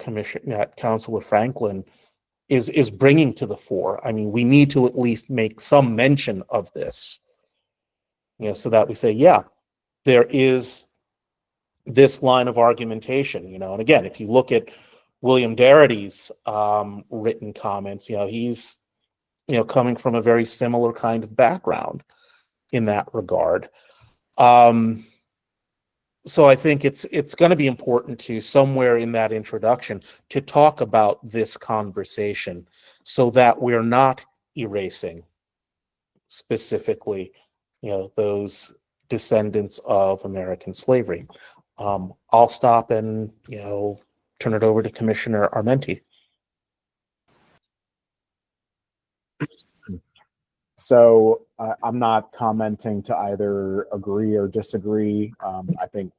Councilor Franklin is bringing to the fore. I mean, we need to at least make some mention of this, so that we say, yeah, there is this line of argumentation, and again, if you look at William Darity's written comments, he's, coming from a very similar kind of background in that regard. So I think it's going to be important to, somewhere in that introduction, to talk about this conversation so that we're not erasing specifically, those descendants of American slavery. I'll stop and, turn it over to Commissioner Armenti. So I'm not commenting to either agree or disagree. I think,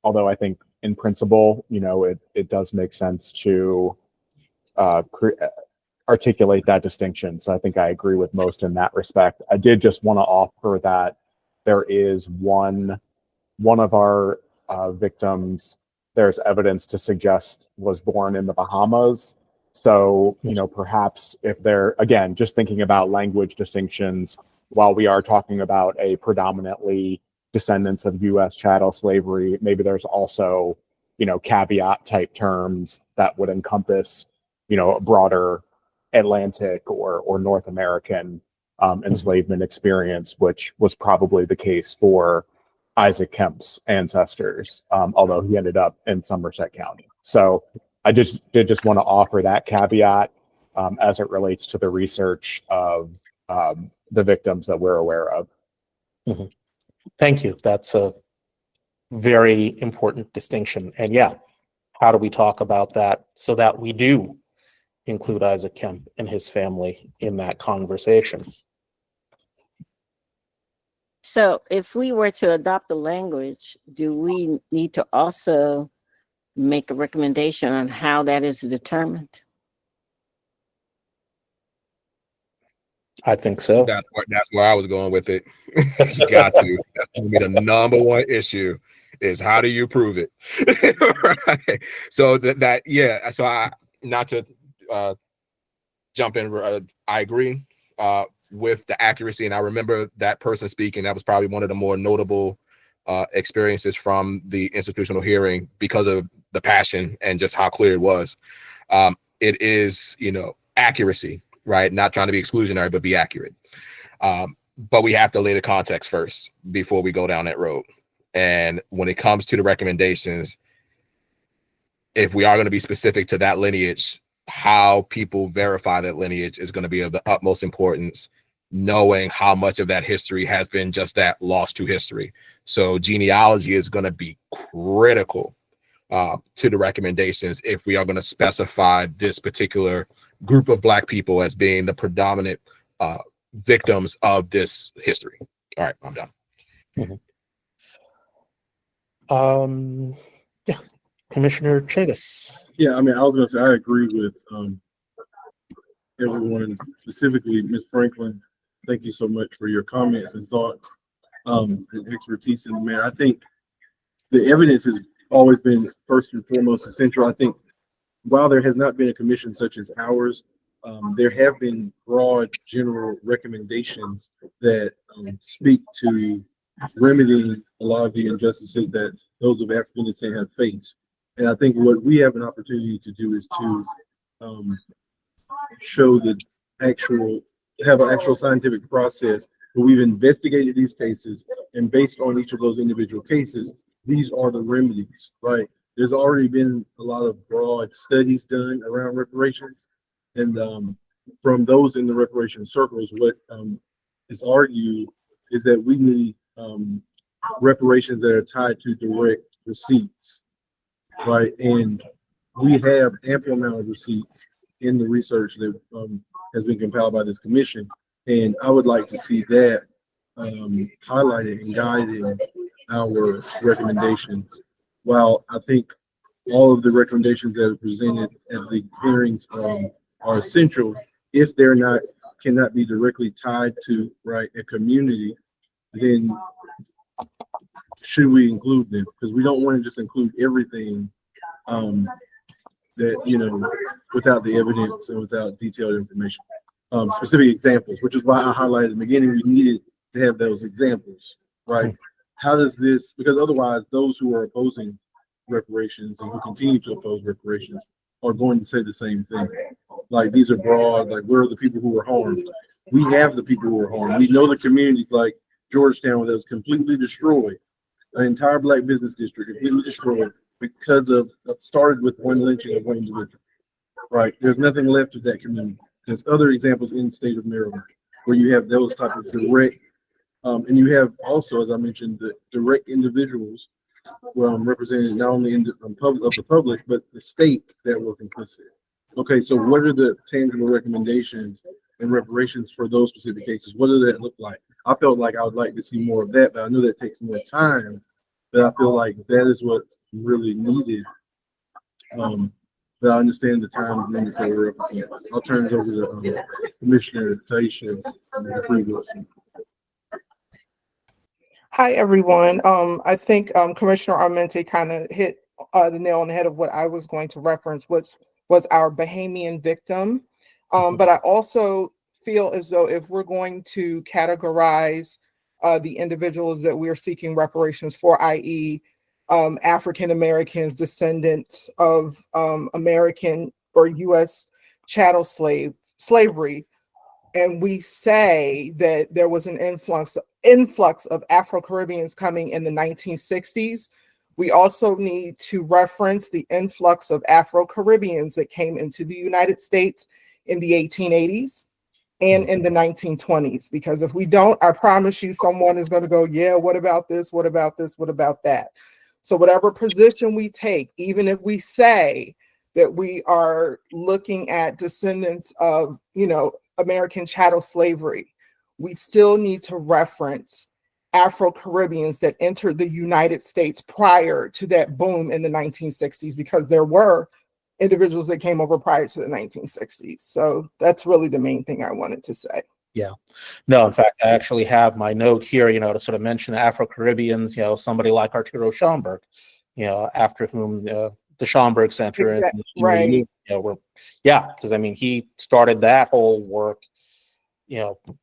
although I think in principle, it does make sense to articulate that distinction. So I think I agree with most in that respect. I did just want to offer that there is one of our victims, there's evidence to suggest was born in the Bahamas. So, perhaps if they're, again, just thinking about language distinctions, while we are talking about a predominantly descendants of U.S. chattel slavery, maybe there's also, caveat type terms that would encompass, a broader Atlantic or North American enslavement experience, which was probably the case for Isaac Kemp's ancestors, although he ended up in Somerset County. So I did want to offer that caveat as it relates to the research of the victims that we're aware of. Mm-hmm. Thank you. That's a very important distinction. And yeah, how do we talk about that so that we do include Isaac Kemp and his family in that conversation? So if we were to adopt the language, do we need to also make a recommendation on how that is determined? I think so. That's where I was going with it. You got to. That's gonna be the number one issue is how do you prove it? Right. So yeah. So I not to jump in. I agree with the accuracy, and I remember that person speaking. That was probably one of the more notable experiences from the institutional hearing because of the passion and just how clear it was. It is, accuracy, right? Not trying to be exclusionary, but be accurate. But we have to lay the context first before we go down that road. And when it comes to the recommendations, if we are going to be specific to that lineage, how people verify that lineage is going to be of the utmost importance, knowing how much of that history has been just that lost to history. So genealogy is going to be critical to the recommendations if we are going to specify this particular group of Black people as being the predominant victims of this history. All right, I'm done. Yeah, Commissioner Chagas. Yeah, I mean, I was going to say I agree with everyone, specifically Ms. Franklin. Thank you so much for your comments and thoughts and expertise in the matter. I think the evidence has always been first and foremost essential. I think while there has not been a commission such as ours, there have been broad general recommendations that speak to remedying a lot of the injustices that those of African descent have faced. And I think what we have an opportunity to do is to show the have an actual scientific process where we've investigated these cases, and based on each of those individual cases, these are the remedies, right? There's already been a lot of broad studies done around reparations, and from those in the reparation circles, what is argued is that we need reparations that are tied to direct receipts, right? And we have ample amount of receipts in the research that has been compiled by this commission, and I would like to see that highlighted and guided our recommendations. While I think all of the recommendations that are presented at the hearings are essential, if they're not cannot be directly tied to a community, then should we include them? Because we don't want to just include everything that without the evidence and without detailed information, specific examples, which is why I highlighted in the beginning we needed to have those examples, right? How does this, because otherwise those who are opposing reparations and who continue to oppose reparations are going to say the same thing. Like, these are broad, like, where are the people who were harmed? We have the people who were harmed. We know the communities like Georgetown that was completely destroyed, an entire Black business district completely destroyed because of started with one lynching of one individual, right? There's nothing left of that community. There's other examples in the state of Maryland where you have those type of direct, and you have also, as I mentioned, the direct individuals represented not only in the public, but the state that were complicit. Okay, so what are the tangible recommendations and reparations for those specific cases? What does that look like? I felt like I would like to see more of that, but I know that takes more time. But I feel like that is what's really needed. But I understand the time limits that we're up against. I'll turn it over to Commissioner Taisha Wilson. Hi, everyone. I think Commissioner Armente kind of hit the nail on the head of what I was going to reference, which was our Bahamian victim. But I also feel as though if we're going to categorize the individuals that we are seeking reparations for, i.e. African Americans, descendants of American or U.S. chattel slavery, and we say that there was an influx of Afro-Caribbeans coming in the 1960s, we also need to reference the influx of Afro-Caribbeans that came into the United States in the 1880s and in the 1920s. Because if we don't, I promise you someone is going to go, yeah, what about this? What about this? What about that? So whatever position we take, even if we say that we are looking at descendants of, American chattel slavery, we still need to reference Afro-Caribbeans that entered the United States prior to that boom in the 1960s, because there were individuals that came over prior to the 1960s. So that's really the main thing I wanted to say. No, in fact, I actually have my note here, to sort of mention Afro-Caribbeans, somebody like Arturo Schomburg, after whom the Schomburg Center and Right. because I mean, he started that whole work,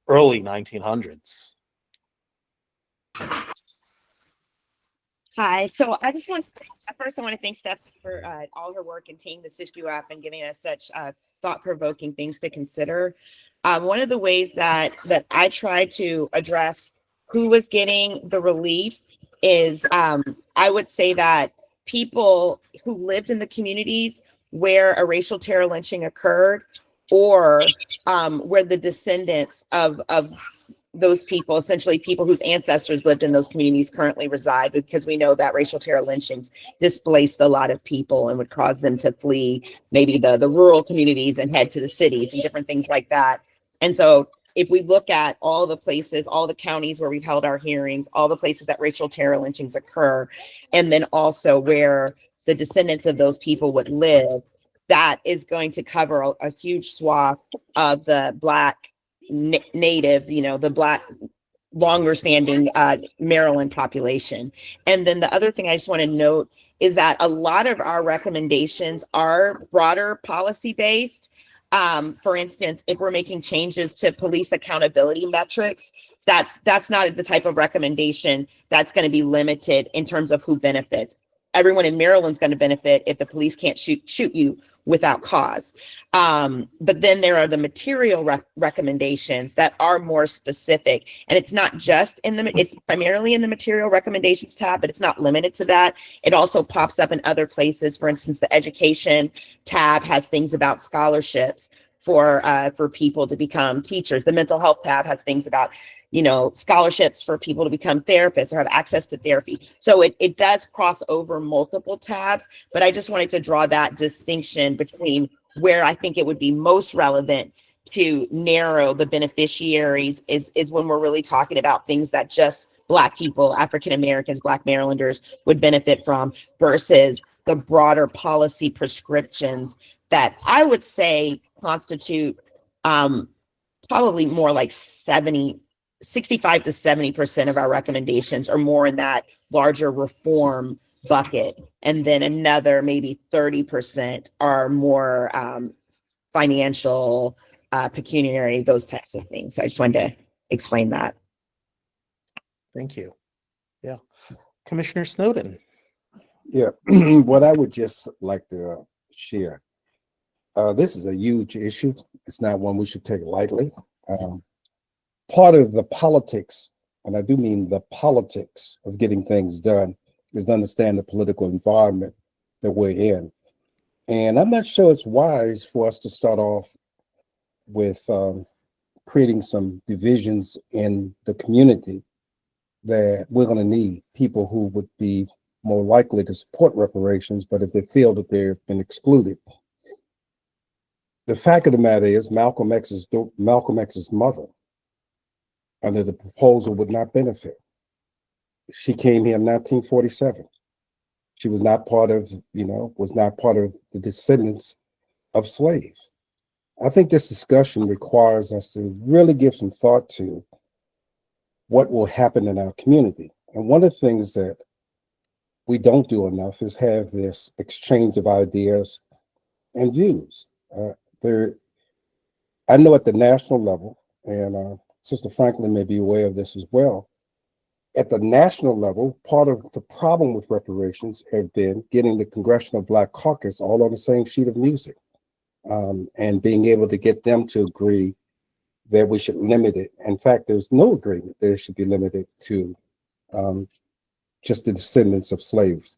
early 1900s. Hi. So I just want first I want to thank Steph for all her work and team to assist you up and giving us such thought-provoking things to consider. One of the ways that I try to address who was getting the relief is I would say that people who lived in the communities where a racial terror lynching occurred, or where the descendants of those people, essentially people whose ancestors lived in those communities, currently reside, because we know that racial terror lynchings displaced a lot of people and would cause them to flee maybe the rural communities and head to the cities and different things like that. And so if we look at all the places, all the counties where we've held our hearings, all the places that racial terror lynchings occur, and then also where the descendants of those people would live, that is going to cover a huge swath of the Black native, the Black longer standing Maryland population. And then the other thing I just want to note is that a lot of our recommendations are broader policy based. For instance, if we're making changes to police accountability metrics, that's not the type of recommendation that's going to be limited in terms of who benefits. Everyone in Maryland's going to benefit if the police can't shoot you without cause. But then there are the material recommendations that are more specific, and it's not just it's primarily in the material recommendations tab, but it's not limited to that. It also pops up in other places. For instance, the education tab has things about scholarships for people to become teachers. The mental health tab has things about scholarships for people to become therapists or have access to therapy. So it does cross over multiple tabs, but I just wanted to draw that distinction between where I think it would be most relevant to narrow the beneficiaries is when we're really talking about things that just Black people, African Americans, Black Marylanders would benefit from, versus the broader policy prescriptions that I would say constitute probably more like 65 to 70% of our recommendations are more in that larger reform bucket. And then another maybe 30% are more financial, pecuniary, those types of things. So I just wanted to explain that. Thank you. Yeah. Commissioner Snowden. Yeah, what I would just like to share, this is a huge issue. It's not one we should take lightly. Part of the politics, and I do mean the politics of getting things done, is to understand the political environment that we're in. And I'm not sure it's wise for us to start off with creating some divisions in the community that we're going to need people who would be more likely to support reparations, but if they feel that they've been excluded. The fact of the matter is Malcolm X's mother, under the proposal, would not benefit. She came here in 1947. She was not part of, the descendants of slaves. I think this discussion requires us to really give some thought to what will happen in our community. And one of the things that we don't do enough is have this exchange of ideas and views. I know at the national level, and Sister Franklin may be aware of this as well, at the national level, part of the problem with reparations have been getting the Congressional Black Caucus all on the same sheet of music, and being able to get them to agree that we should limit it. In fact, there's no agreement that it should be limited to just the descendants of slaves.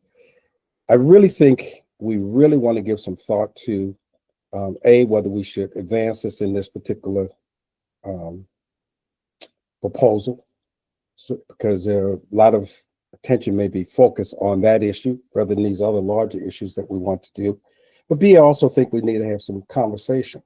I really think we really want to give some thought to whether we should advance this in this particular proposal, because a lot of attention may be focused on that issue rather than these other larger issues that we want to do. But B, I also think we need to have some conversation.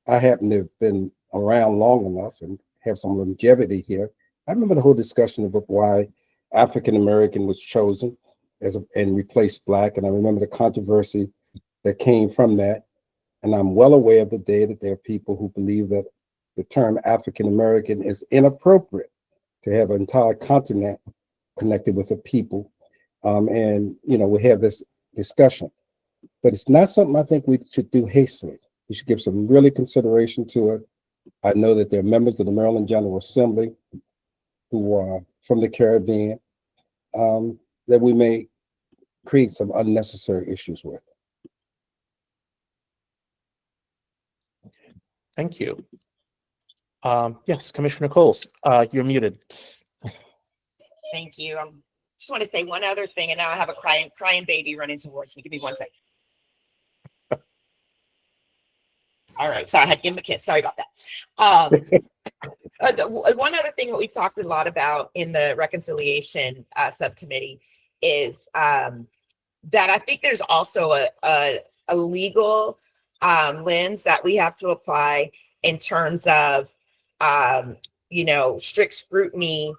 I happen to have been around long enough and have some longevity here. I remember the whole discussion about why African American was chosen and replaced Black, and I remember the controversy that came from that. And I'm well aware of the day that there are people who believe that the term African American is inappropriate to have an entire continent connected with a people. And, you know, we have this discussion, but it's not something I think we should do hastily. We should give some really consideration to it. I know that there are members of the Maryland General Assembly who are from the Caribbean that we may create some unnecessary issues with. Thank you. Yes, Commissioner Coles, you're muted. Thank you. Just want to say one other thing, and now I have a crying baby running towards me. Give me 1 second. All right, sorry, I had to give him a kiss. Sorry about that. One other thing that we've talked a lot about in the reconciliation subcommittee is that I think there's also a legal lens that we have to apply in terms of you know, strict scrutiny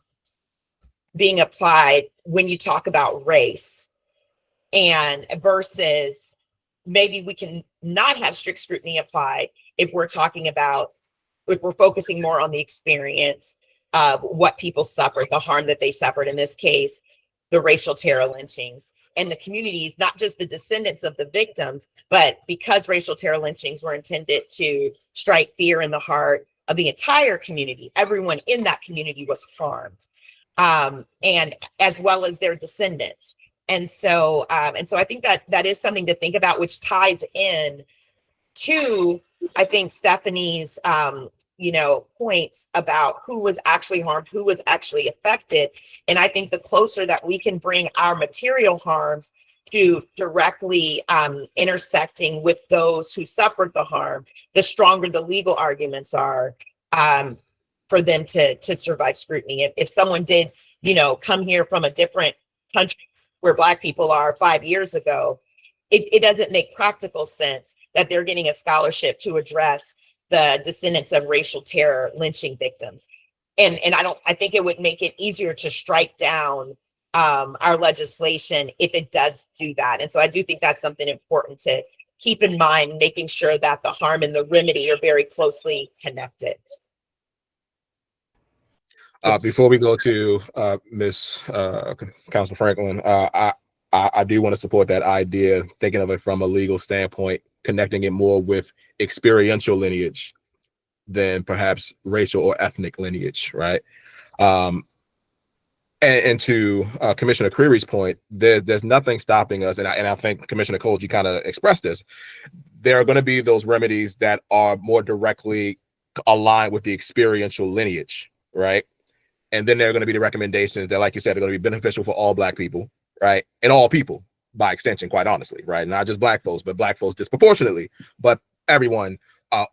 being applied when you talk about race, and versus maybe we can not have strict scrutiny applied if we're talking about, if we're focusing more on the experience of what people suffered, the harm that they suffered, in this case, the racial terror lynchings, and the communities, not just the descendants of the victims, but because racial terror lynchings were intended to strike fear in the heart of the entire community, everyone in that community was harmed, and as well as their descendants. And so I think that is something to think about, which ties in to, I think, Stephanie's you know, points about who was actually harmed, who was actually affected. And I think the closer that we can bring our material harms to directly intersecting with those who suffered the harm, the stronger the legal arguments are for them to survive scrutiny. If someone did, you know, come here from a different country where Black people are 5 years ago, it doesn't make practical sense that they're getting a scholarship to address the descendants of racial terror lynching victims. And I think it would make it easier to strike down our legislation if it does do that. And so I do think that's something important to keep in mind, making sure that the harm and the remedy are very closely connected. Before we go to Ms. Councilman Franklin, I do want to support that idea, thinking of it from a legal standpoint, connecting it more with experiential lineage than perhaps racial or ethnic lineage, right? And to Commissioner Creary's point, there's nothing stopping us, and I think Commissioner Cole, you kind of expressed this. There are going to be those remedies that are more directly aligned with the experiential lineage, right? And then there are going to be the recommendations that, like you said, are going to be beneficial for all Black people, right? And all people by extension, quite honestly, right? Not just Black folks, but Black folks disproportionately, but everyone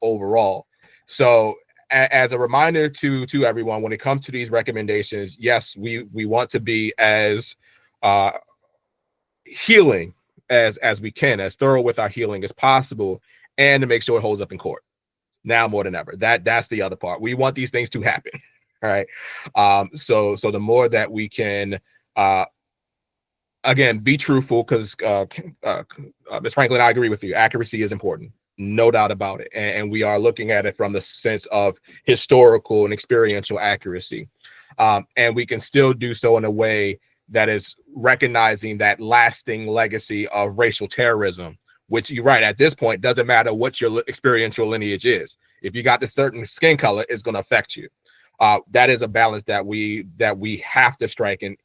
overall. So as a reminder to everyone, when it comes to these recommendations, yes, we want to be as healing as we can, as thorough with our healing as possible, and to make sure it holds up in court now more than ever. That's the other part. We want these things to happen. All right. So the more that we can, again, be truthful, because Ms. Franklin, I agree with you. Accuracy is important, no doubt about it. And we are looking at it from the sense of historical and experiential accuracy. And we can still do so in a way that is recognizing that lasting legacy of racial terrorism, which, you're right, at this point, doesn't matter what your experiential lineage is. If you got a certain skin color, it's going to affect you. That is a balance that we have to strike. And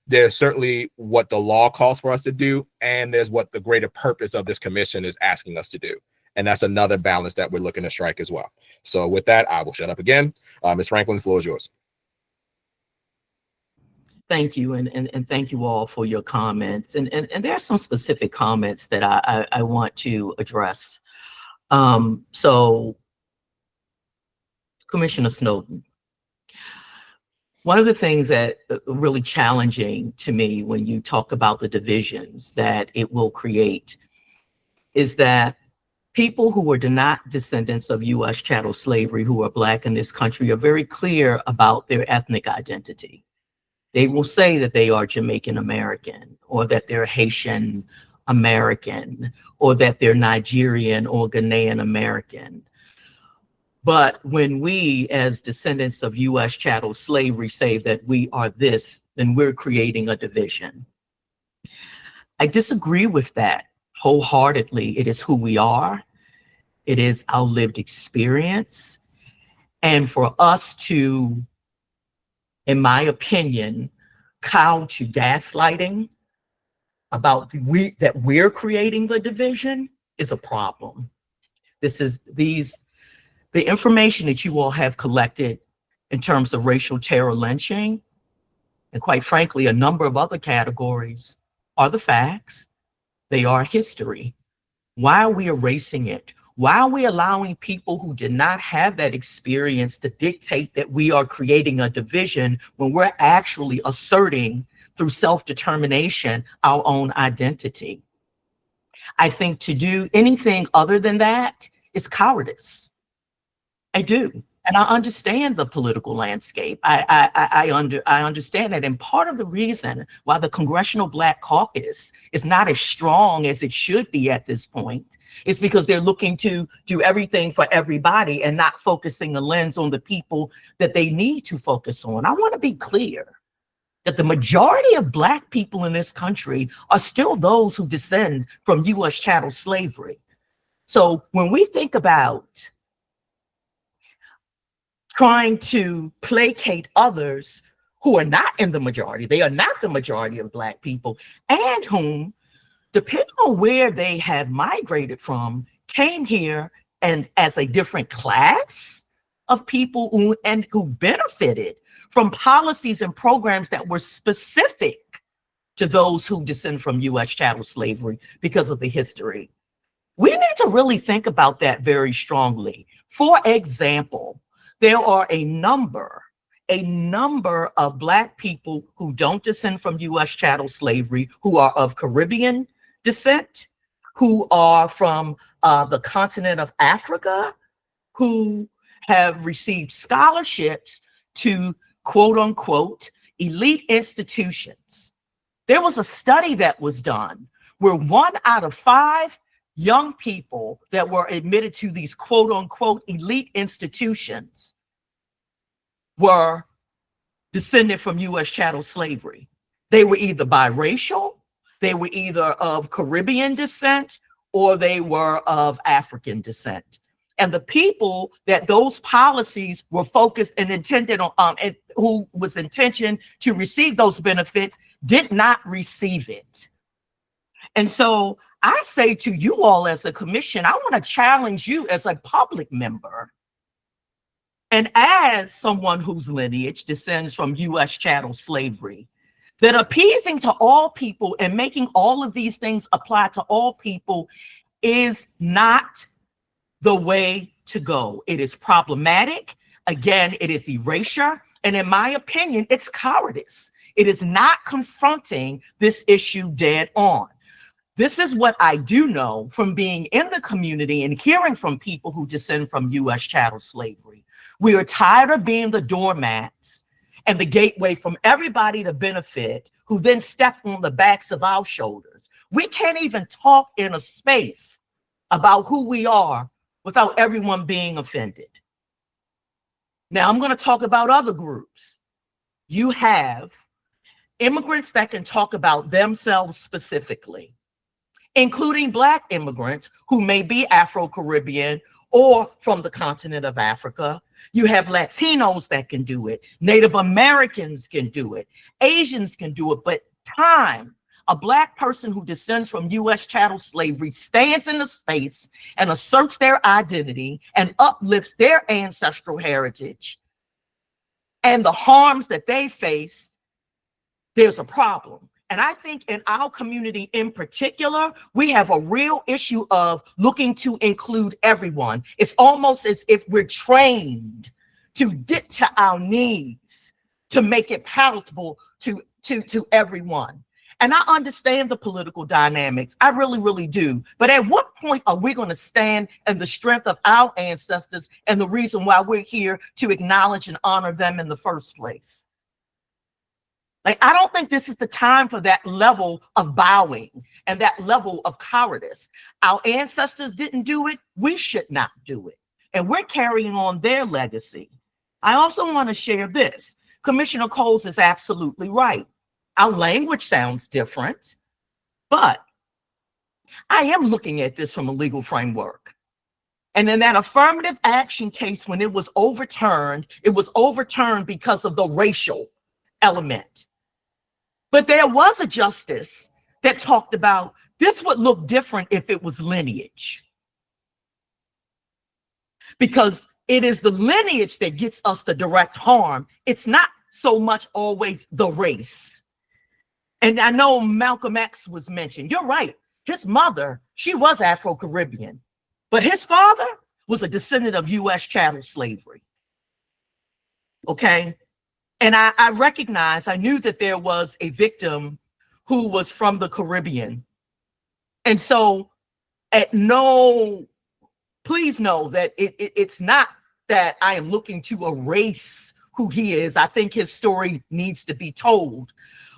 there's certainly what the law calls for us to do, and there's what the greater purpose of this commission is asking us to do. And that's another balance that we're looking to strike as well. So with that, I will shut up again. Ms. Franklin, the floor is yours. Thank you, and thank you all for your comments. And there are some specific comments that I want to address. So, Commissioner Snowden, one of the things that really challenging to me when you talk about the divisions that it will create is that people who were not descendants of U.S. chattel slavery, who are Black in this country, are very clear about their ethnic identity. They will say that they are Jamaican American, or that they're Haitian American, or that they're Nigerian or Ghanaian American. But when we, as descendants of U.S. chattel slavery, say that we are this, then we're creating a division. I disagree with that wholeheartedly. It is who we are. It is our lived experience. And for us to, in my opinion, cow to gaslighting about that we're creating the division is a problem. The information that you all have collected in terms of racial terror lynching, and quite frankly, a number of other categories, are the facts. They are history. Why are we erasing it? Why are we allowing people who did not have that experience to dictate that we are creating a division when we're actually asserting through self-determination our own identity? I think to do anything other than that is cowardice. I do. And I understand the political landscape. I understand that. And part of the reason why the Congressional Black Caucus is not as strong as it should be at this point is because they're looking to do everything for everybody and not focusing the lens on the people that they need to focus on. I want to be clear that the majority of Black people in this country are still those who descend from U.S. chattel slavery. So when we think about trying to placate others who are not in the majority, they are not the majority of Black people, and whom, depending on where they have migrated from, came here and as a different class of people who benefited from policies and programs that were specific to those who descend from U.S. chattel slavery because of the history. We need to really think about that very strongly. For example, there are a number of Black people who don't descend from U.S. chattel slavery, who are of Caribbean descent, who are from the continent of Africa, who have received scholarships to quote unquote elite institutions. There was a study that was done where 1 out of 5 young people that were admitted to these quote unquote elite institutions were descended from U.S. chattel slavery. They were either biracial, they were either of Caribbean descent, or they were of African descent. And the people that those policies were focused and intended on, and who was intention to receive those benefits, did not receive it. And so I say to you all as a commission, I want to challenge you as a public member and as someone whose lineage descends from U.S. chattel slavery, that appeasing to all people and making all of these things apply to all people is not the way to go. It is problematic. Again, it is erasure. And in my opinion, it's cowardice. It is not confronting this issue dead on. This is what I do know from being in the community and hearing from people who descend from U.S. chattel slavery. We are tired of being the doormats and the gateway from everybody to benefit, who then step on the backs of our shoulders. We can't even talk in a space about who we are without everyone being offended. Now, I'm going to talk about other groups. You have immigrants that can talk about themselves specifically, including Black immigrants who may be Afro-Caribbean or from the continent of Africa. You have Latinos that can do it. Native Americans can do it. Asians can do it. But time, a Black person who descends from U.S. chattel slavery stands in the space and asserts their identity and uplifts their ancestral heritage and the harms that they face, there's a problem. And I think in our community in particular, we have a real issue of looking to include everyone. It's almost as if we're trained to get to our needs, to make it palatable to everyone. And I understand the political dynamics. I really, really do. But at what point are we going to stand in the strength of our ancestors and the reason why we're here to acknowledge and honor them in the first place? Like, I don't think this is the time for that level of bowing and that level of cowardice. Our ancestors didn't do it. We should not do it. and we're carrying on their legacy. I also want to share this. Commissioner Coles is absolutely right. Our language sounds different, but I am looking at this from a legal framework. And in that affirmative action case, when it was overturned because of the racial element. But there was a justice that talked about this would look different if it was lineage. Because it is the lineage that gets us the direct harm. It's not so much always the race. And I know Malcolm X was mentioned. You're right. His mother, she was Afro-Caribbean, but his father was a descendant of U.S. chattel slavery. Okay. And I knew that there was a victim who was from the Caribbean. And so please know that it's not that I am looking to erase who he is. I think his story needs to be told.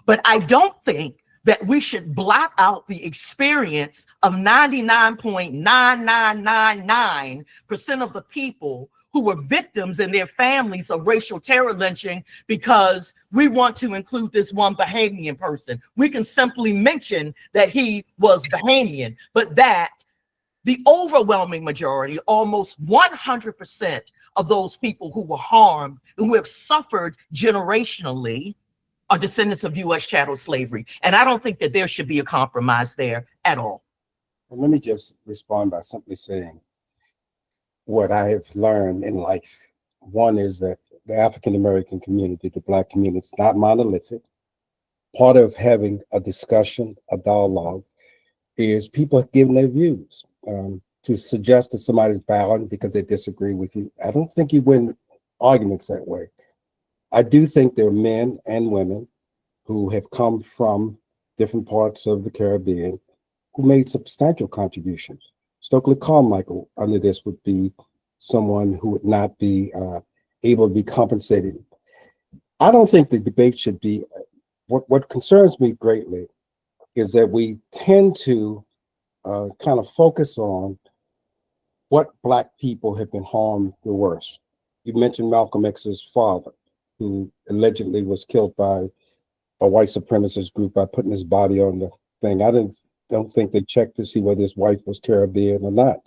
But I don't think that we should blot out the experience of 99.9999% of the people who were victims and their families of racial terror lynching because we want to include this one Bahamian person. We can simply mention that he was Bahamian, but that the overwhelming majority, almost 100% of those people who were harmed, who have suffered generationally, are descendants of U.S. chattel slavery. And I don't think that there should be a compromise there at all. Well, let me just respond by simply saying what I have learned in life. One is that the African-American community, the Black community, is not monolithic. Part of having a discussion, a dialogue, is people giving their views. To suggest that somebody's bowing because they disagree with you, I don't think you win arguments that way. I do think there are men and women who have come from different parts of the Caribbean who made substantial contributions. Stokely Carmichael under this would be someone who would not be able to be compensated. I don't think the debate should be, what concerns me greatly is that we tend to kind of focus on what Black people have been harmed the worst. You mentioned Malcolm X's father, who allegedly was killed by a white supremacist group by putting his body on the thing. I don't think they checked to see whether his wife was Caribbean or not.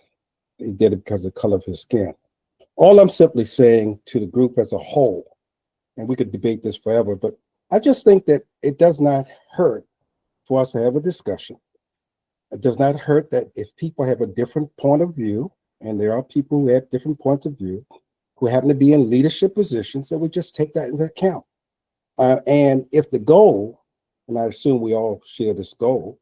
They did it because of the color of his skin. All I'm simply saying to the group as a whole, and we could debate this forever, but I just think that it does not hurt for us to have a discussion. It does not hurt that if people have a different point of view, and there are people who have different points of view, who happen to be in leadership positions, that we just take that into account. And if the goal, and I assume we all share this goal,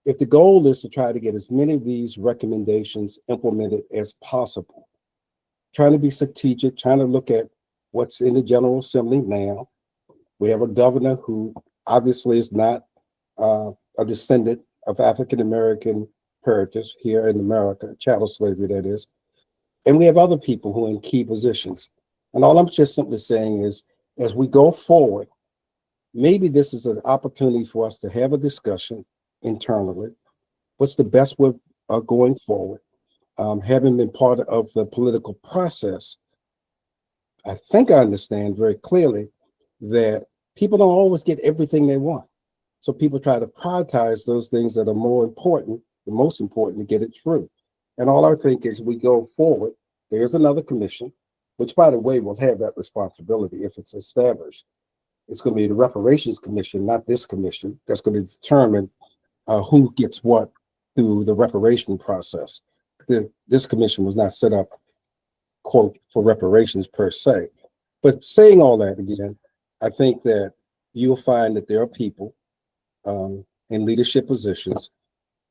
if the goal is to try to get as many of these recommendations implemented as possible, trying to be strategic, trying to look at what's in the General Assembly now. We have a governor who obviously is not a descendant of African-American heritage here in America, chattel slavery that is. And we have other people who are in key positions. And all I'm just simply saying is, as we go forward, maybe this is an opportunity for us to have a discussion internally. What's the best way of going forward? Having been part of the political process, I think I understand very clearly that people don't always get everything they want. So people try to prioritize those things that are more important, the most important, to get it through. And all I think is we go forward, there's another commission, which by the way will have that responsibility if it's established. It's going to be the Reparations Commission, not this commission, that's going to determine who gets what through the reparation process. This commission was not set up, quote, for reparations per se. But saying all that again, I think that you'll find that there are people in leadership positions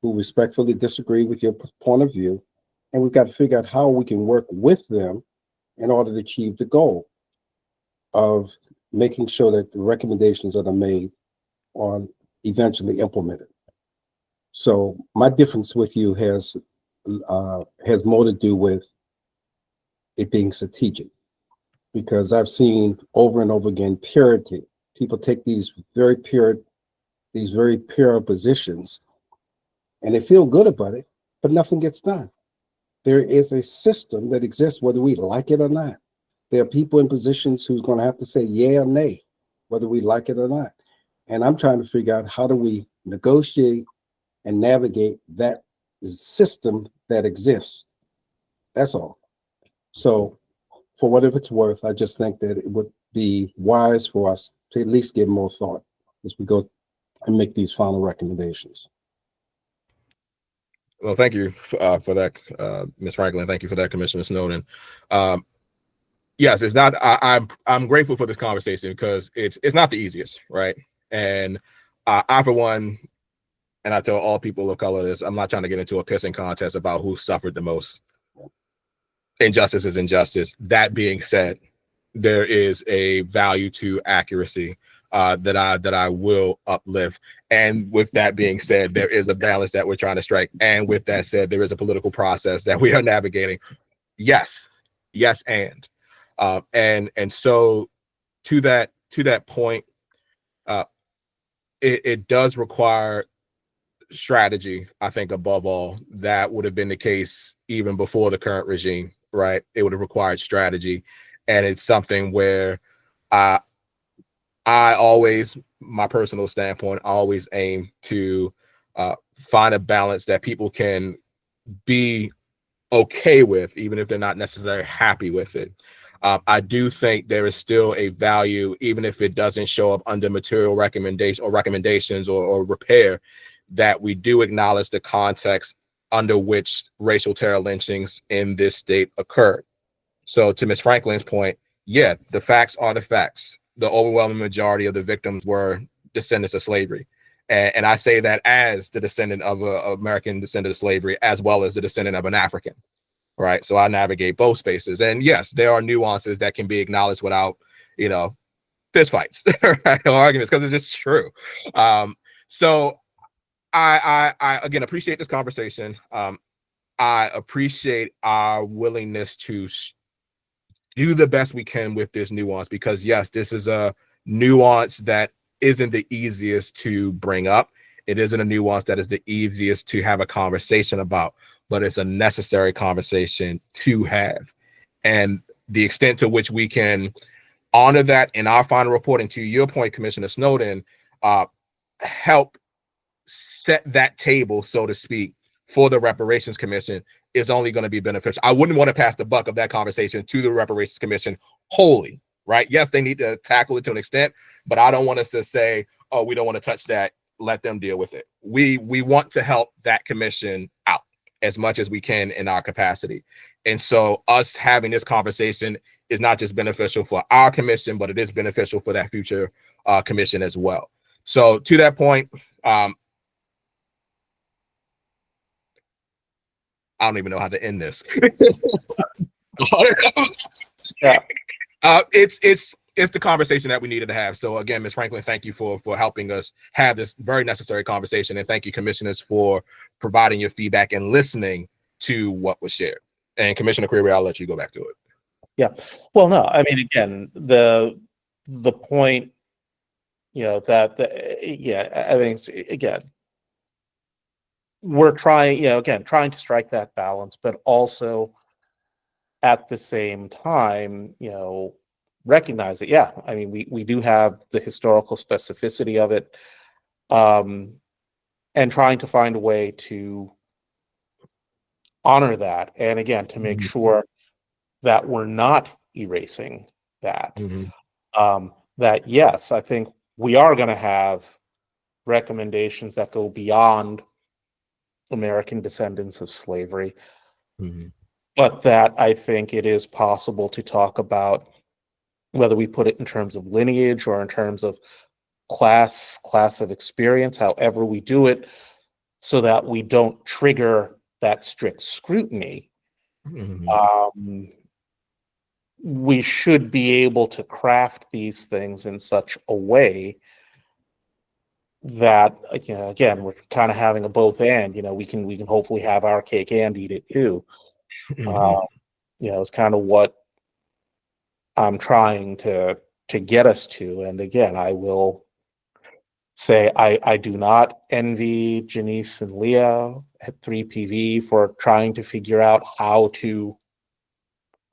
who respectfully disagree with your point of view, and we've got to figure out how we can work with them in order to achieve the goal of making sure that the recommendations that are made are eventually implemented. So my difference with you has more to do with it being strategic, because I've seen over and over again purity. People take these very pure positions, and they feel good about it, but nothing gets done. There is a system that exists whether we like it or not. There are people in positions who's going to have to say yeah or nay, whether we like it or not. And I'm trying to figure out how do we negotiate and navigate that system that exists. That's all. So for whatever it's worth, I just think that it would be wise for us to at least give more thought as we go and make these final recommendations. Well, thank you for that, Ms. Franklin. Thank you for that, Commissioner Snowden. Yes, it's not. I'm grateful for this conversation because it's not the easiest, right? And I, for one, and I tell all people of color this, I'm not trying to get into a pissing contest about who suffered the most. Injustice is injustice. That being said, there is a value to accuracy that I will uplift. And with that being said, there is a balance that we're trying to strike. And with that said, there is a political process that we are navigating. Yes, and so to that point, it does require strategy. I think above all, that would have been the case even before the current regime, right? It would have required strategy, and it's something where I always, my personal standpoint, I always aim to find a balance that people can be okay with, even if they're not necessarily happy with it. I do think there is still a value, even if it doesn't show up under material recommendations or repair, that we do acknowledge the context under which racial terror lynchings in this state occurred. So to Ms. Franklin's point, yeah, the facts are the facts. The overwhelming majority of the victims were descendants of slavery. And I say that as the descendant of an American descendant of slavery, as well as the descendant of an African, right? So I navigate both spaces. And yes, there are nuances that can be acknowledged without, fist fights, right? Or arguments, because it's just true. So I again appreciate this conversation. I appreciate our willingness to do the best we can with this nuance, because yes, this is a nuance that isn't the easiest to bring up. It isn't a nuance that is the easiest to have a conversation about, but it's a necessary conversation to have. And the extent to which we can honor that in our final report, and to your point, Commissioner Snowden, help set that table, so to speak, for the Reparations Commission is only going to be beneficial. I wouldn't want to pass the buck of that conversation to the Reparations Commission wholly, right? Yes, they need to tackle it to an extent, but I don't want us to say, oh, we don't want to touch that, let them deal with it. We want to help that commission out as much as we can in our capacity. And so us having this conversation is not just beneficial for our commission, but it is beneficial for that future commission as well. So to that point, I don't even know how to end this. Yeah. It's the conversation that we needed to have. So again, Ms. Franklin, thank you for helping us have this very necessary conversation. And thank you, commissioners, for providing your feedback and listening to what was shared. And Commissioner Creary, I'll let you go back to it. Yeah. Well, no, I mean, again, the point, I think it's, again, we're trying, trying to strike that balance, but also at the same time, recognize that, yeah, I mean, we do have the historical specificity of it, and trying to find a way to honor that. And again, to make sure that we're not erasing that. That, yes, I think we are going to have recommendations that go beyond American descendants of slavery, but that I think it is possible to talk about, whether we put it in terms of lineage or in terms of class of experience, however we do it, so that we don't trigger that strict scrutiny. We should be able to craft these things in such a way that, again, we're kind of having a both and, we can hopefully have our cake and eat it too. It's kind of what I'm trying to get us to. And again, I will say I do not envy Janice and Leah at 3PV for trying to figure out how to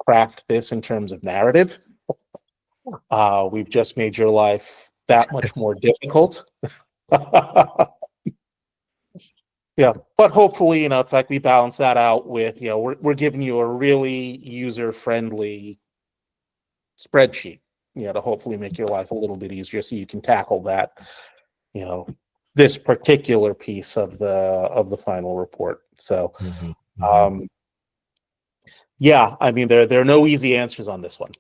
craft this in terms of narrative. We've just made your life that much more difficult. Yeah, but hopefully, you know, it's like we balance that out with, you know, we're giving you a really user-friendly spreadsheet, you know, to hopefully make your life a little bit easier so you can tackle that, you know, this particular piece of the final report. So yeah, I mean, there are no easy answers on this one.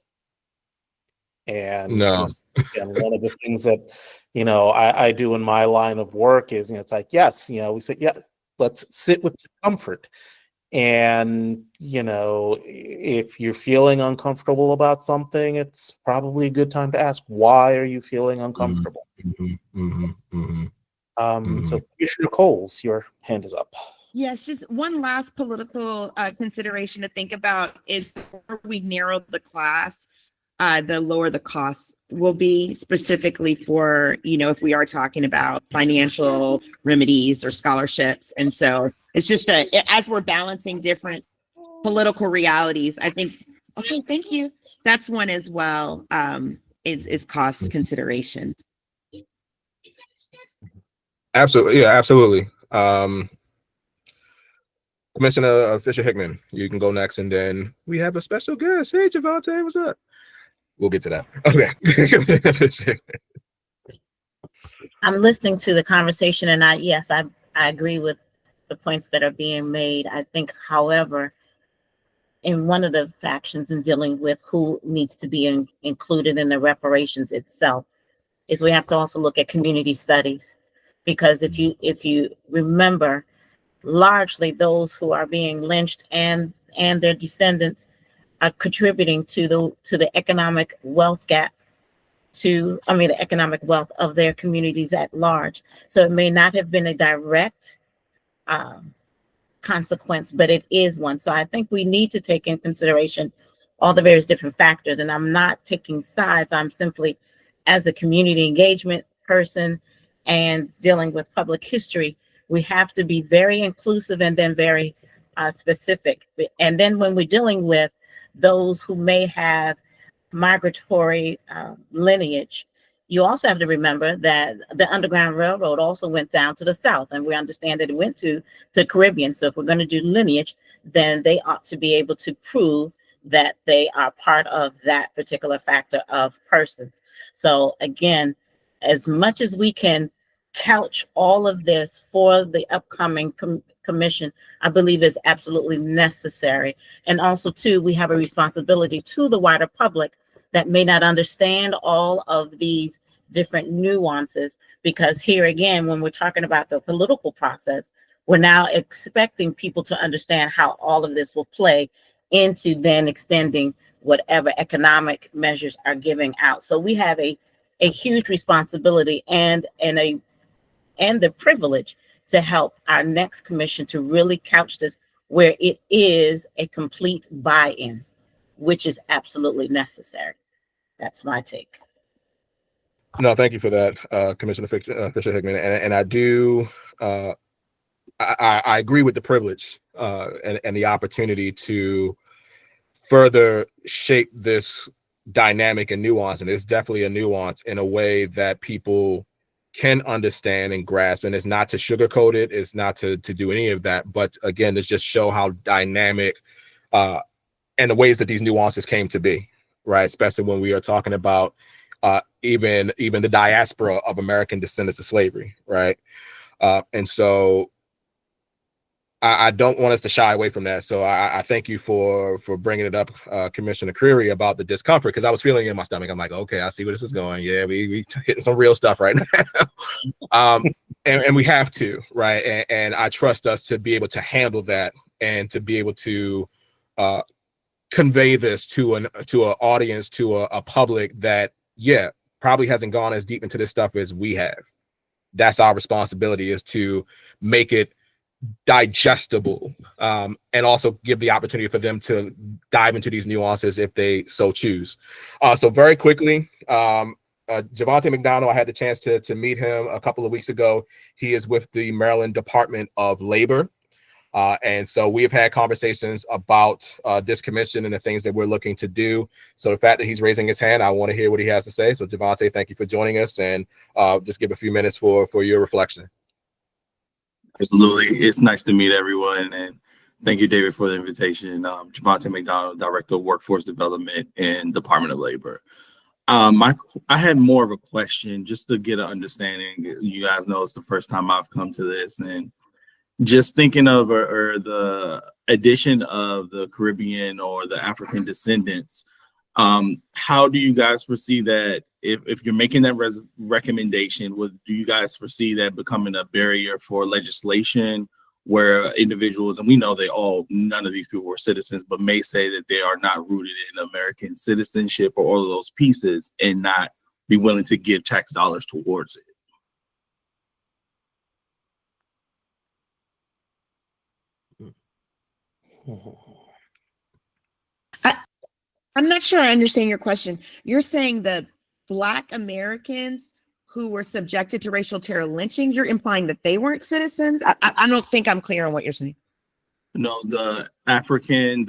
And No. and one of the things that, you know, I do in my line of work is, you know, it's like, yes, you know, we say, yes, let's sit with discomfort. And, you know, if you're feeling uncomfortable about something, it's probably a good time to ask, why are you feeling uncomfortable? So Commissioner Coles, your hand is up. Yes, just one last political consideration to think about is where we narrow the class, the lower the cost will be, specifically for, you know, if we are talking about financial remedies or scholarships. And so it's just as we're balancing different political realities, I think, okay, thank you. That's one as well, is cost considerations. Absolutely. Yeah, absolutely. Commissioner Fisher Hickman, you can go next, and then we have a special guest. Hey, Javante, what's up? We'll get to that. Okay. I'm listening to the conversation, and I agree with the points that are being made. I think, however, in one of the factions in dealing with who needs to be included in the reparations itself is we have to also look at community studies, because if you remember, largely those who are being lynched and their descendants are contributing to the economic wealth gap, the economic wealth of their communities at large. So it may not have been a direct consequence, but it is one. So I think we need to take in consideration all the various different factors. And I'm not taking sides. I'm simply, as a community engagement person and dealing with public history, we have to be very inclusive and then very specific. And then when we're dealing with those who may have migratory lineage, you also have to remember that the Underground Railroad also went down to the South, and we understand that it went to the Caribbean. So if we're going to do lineage, then they ought to be able to prove that they are part of that particular factor of persons. So again, as much as we can couch all of this for the upcoming commission, I believe is absolutely necessary. And also, too, we have a responsibility to the wider public that may not understand all of these different nuances, because here again, when we're talking about the political process, we're now expecting people to understand how all of this will play into then extending whatever economic measures are giving out. So we have a huge responsibility and the privilege to help our next commission to really couch this where it is a complete buy-in, which is absolutely necessary. That's my take. No, thank you for that, Commissioner Fisher Hickman. And I do, I agree with the privilege and the opportunity to further shape this dynamic and nuance. And it's definitely a nuance in a way that people can understand and grasp. And it's not to sugarcoat it. It's not to do any of that. But again, to just show how dynamic and the ways that these nuances came to be, right? Especially when we are talking about even the diaspora of American descendants of slavery, right? And so I don't want us to shy away from that. So I thank you for bringing it up, Commissioner Creary, about the discomfort, because I was feeling it in my stomach. I'm like, okay, I see where this is going. Yeah, we hitting some real stuff right now. And we have to, right? And I trust us to be able to handle that and to be able to convey this to an audience, to a public that, yeah, probably hasn't gone as deep into this stuff as we have. That's our responsibility, is to make it digestible, and also give the opportunity for them to dive into these nuances if they so choose. So very quickly, Javante McDonald, I had the chance to meet him a couple of weeks ago. He is with the Maryland Department of Labor. And so we have had conversations about this commission and the things that we're looking to do. So the fact that he's raising his hand, I want to hear what he has to say. So Javante, thank you for joining us, and just give a few minutes for your reflection. Absolutely. It's nice to meet everyone. And thank you, David, for the invitation. Javante McDonald, Director of Workforce Development in Department of Labor. I had more of a question just to get an understanding. You guys know it's the first time I've come to this, and just thinking of or the addition of the Caribbean or the African descendants, how do you guys foresee that if you're making that recommendation, do you guys foresee that becoming a barrier for legislation where individuals, and we know none of these people were citizens, but may say that they are not rooted in American citizenship or all of those pieces and not be willing to give tax dollars towards it? I'm not sure I understand your question. You're saying the Black Americans who were subjected to racial terror lynching, you're implying that they weren't citizens? I don't think I'm clear on what you're saying. No, the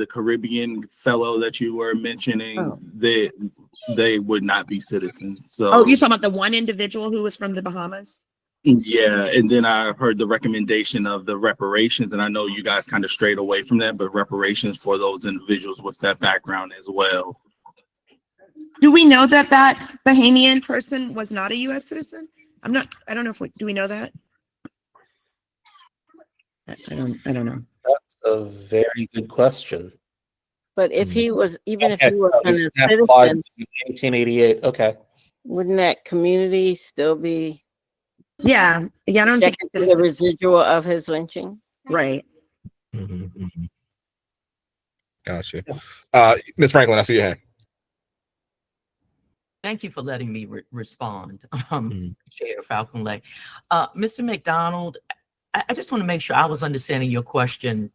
Caribbean fellow that you were mentioning, they would not be citizens. So, you're talking about the one individual who was from the Bahamas? Yeah, and then I heard the recommendation of the reparations, and I know you guys kind of strayed away from that, but reparations for those individuals with that background as well. Do we know that that Bahamian person was not a U.S. citizen? I don't know do we know that? I don't know. That's a very good question. But if he was, even if he was a That citizen, applies to 1888. Okay. wouldn't that community still be Yeah, I don't think subjected to the residual of his lynching? Right. Gotcha. Ms. Franklin, I see your hand. Thank you for letting me respond, Chair Falconley. Mr. McDonald, I just want to make sure I was understanding your question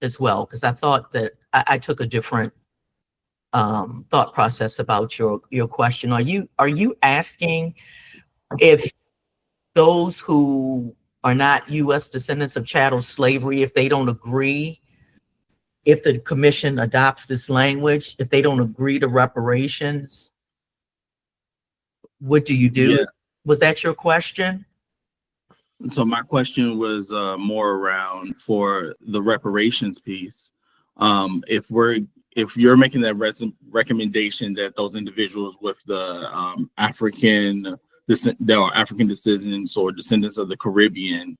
as well, because I thought that I took a different thought process about your question. Are you asking if those who are not U.S. descendants of chattel slavery, if they don't agree, if the commission adopts this language, if they don't agree to reparations, what do you do? Yeah. Was that your question? So my question was more around for the reparations piece. If you're making that recommendation that those individuals with the African descendants or descendants of the Caribbean,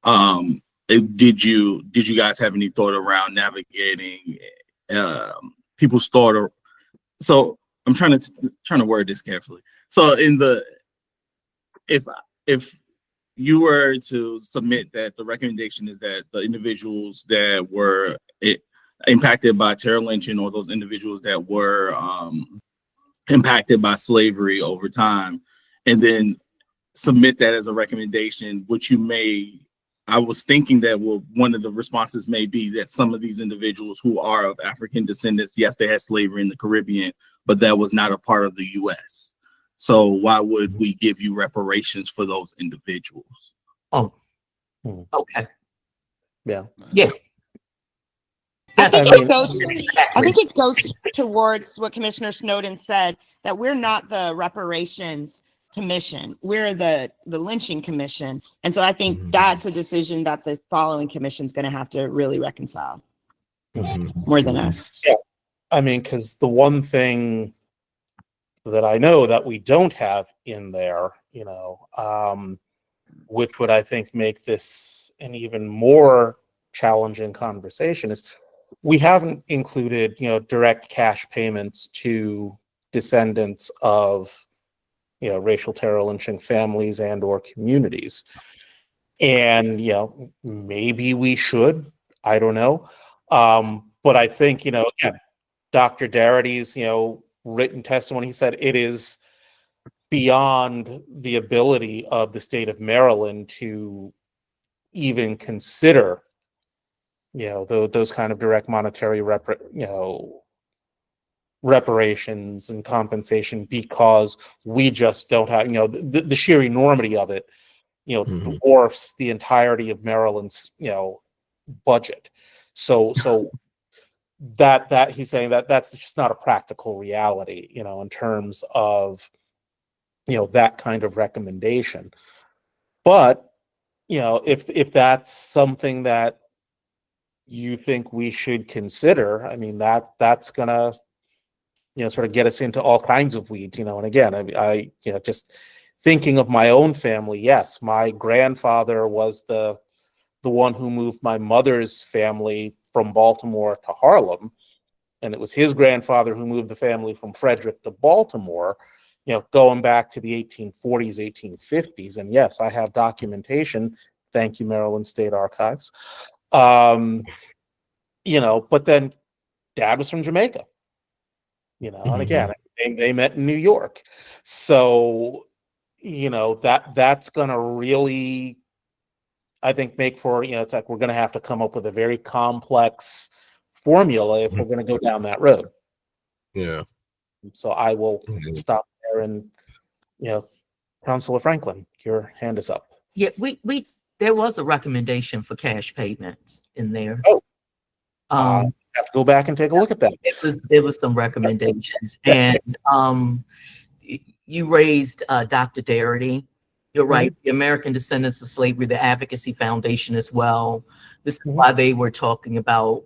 did you guys have any thought around navigating people's thought? So I'm trying to word this carefully. So if you were to submit that the recommendation is that the individuals that were impacted by terror lynching, or those individuals that were impacted by slavery over time, and then submit that as a recommendation, I was thinking that one of the responses may be that some of these individuals who are of African descendants, yes, they had slavery in the Caribbean, but that was not a part of the U.S. So why would we give you reparations for those individuals? Oh, okay. Yeah. I think it goes towards what Commissioner Snowden said, that we're not the reparations commission, we're the lynching commission. And so I think that's a decision that the following commission is going to have to really reconcile more than us. Yeah. I mean, because the one thing that I know that we don't have in there, which would, I think, make this an even more challenging conversation, is we haven't included, direct cash payments to descendants of, racial terror lynching families and or communities. And, maybe we should, I don't know. But I think, again, Dr. Darity's, written testimony, he said it is beyond the ability of the state of Maryland to even consider, those kind of direct monetary reparations and compensation because we just don't have, the sheer enormity of it, dwarfs the entirety of Maryland's, budget. So that he's saying that's just not a practical reality, in terms of, that kind of recommendation. But, if that's something that you think we should consider, I mean, that's gonna, sort of get us into all kinds of weeds, and again, I just thinking of my own family, yes, my grandfather was the one who moved my mother's family from Baltimore to Harlem, and it was his grandfather who moved the family from Frederick to Baltimore, going back to the 1840s, 1850s. And yes, I have documentation. Thank you, Maryland State Archives. But then Dad was from Jamaica, and again, they met in New York. So, that's going to really, I think, make for, it's like we're going to have to come up with a very complex formula if we're going to go down that road. Yeah. So I will stop there, and Councilor Franklin, your hand is up. Yeah, we there was a recommendation for cash payments in there. Oh, have to go back and take a look at that. There was some recommendations, and you raised Dr. Darity. You're right. The American Descendants of Slavery, the Advocacy Foundation as well. This is why they were talking about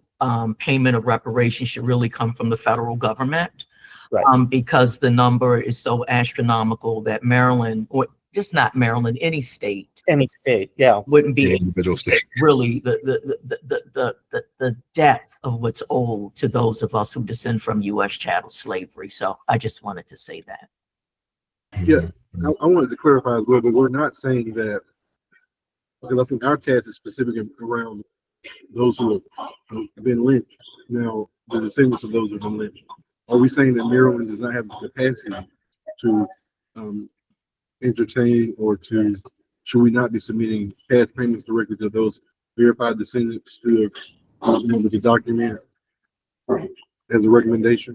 payment of reparations should really come from the federal government, right? Because the number is so astronomical that Maryland, or just not Maryland, any state, yeah, wouldn't be individual state. Really the depth of what's owed to those of us who descend from U.S. chattel slavery. So I just wanted to say that. Yeah, I wanted to clarify as well, but we're not saying that, because I think our task is specific around those who have been lynched. Now, the descendants of those who have been lynched. Are we saying that Maryland does not have the capacity to entertain, or should we not be submitting cash payments directly to those verified descendants who have with the document as a recommendation?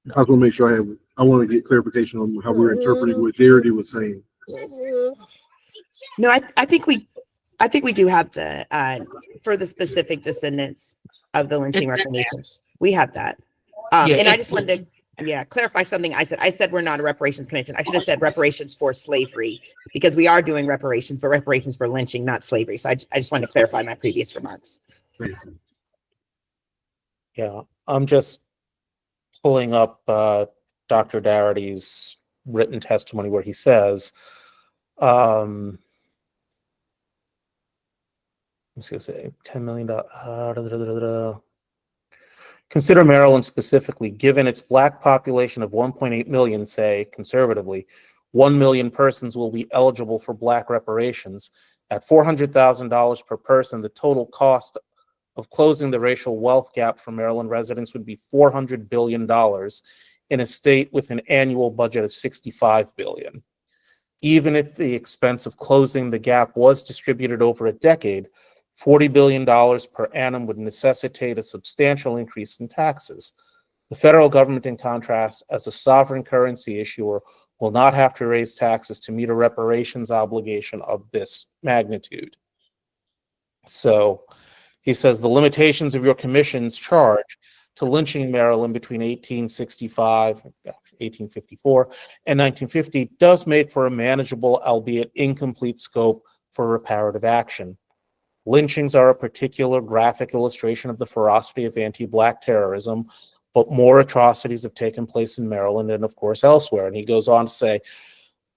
I just want to make sure I want to get clarification on how we're interpreting what Darity was saying. No, I think we do have the for the specific descendants of the lynching recommendations. We have that. And I just wanted to clarify something I said. I said we're not a reparations commission. I should have said reparations for slavery, because we are doing reparations, but reparations for lynching, not slavery. So I just wanted to clarify my previous remarks. Yeah, I'm just pulling up Dr. Darity's written testimony where he says, let's see, $10 million. Consider Maryland specifically, given its Black population of 1.8 million, say, conservatively, 1 million persons will be eligible for Black reparations. At $400,000 per person, the total cost of closing the racial wealth gap for Maryland residents would be $400 billion in a state with an annual budget of $65 billion. Even if the expense of closing the gap was distributed over a decade, $40 billion per annum would necessitate a substantial increase in taxes. The federal government, in contrast, as a sovereign currency issuer, will not have to raise taxes to meet a reparations obligation of this magnitude. So he says the limitations of your commission's charge to lynching Maryland between 1854 and 1950 does make for a manageable, albeit incomplete, scope for reparative action. Lynchings are a particular graphic illustration of the ferocity of anti-Black terrorism, but more atrocities have taken place in Maryland and, of course, elsewhere. And he goes on to say,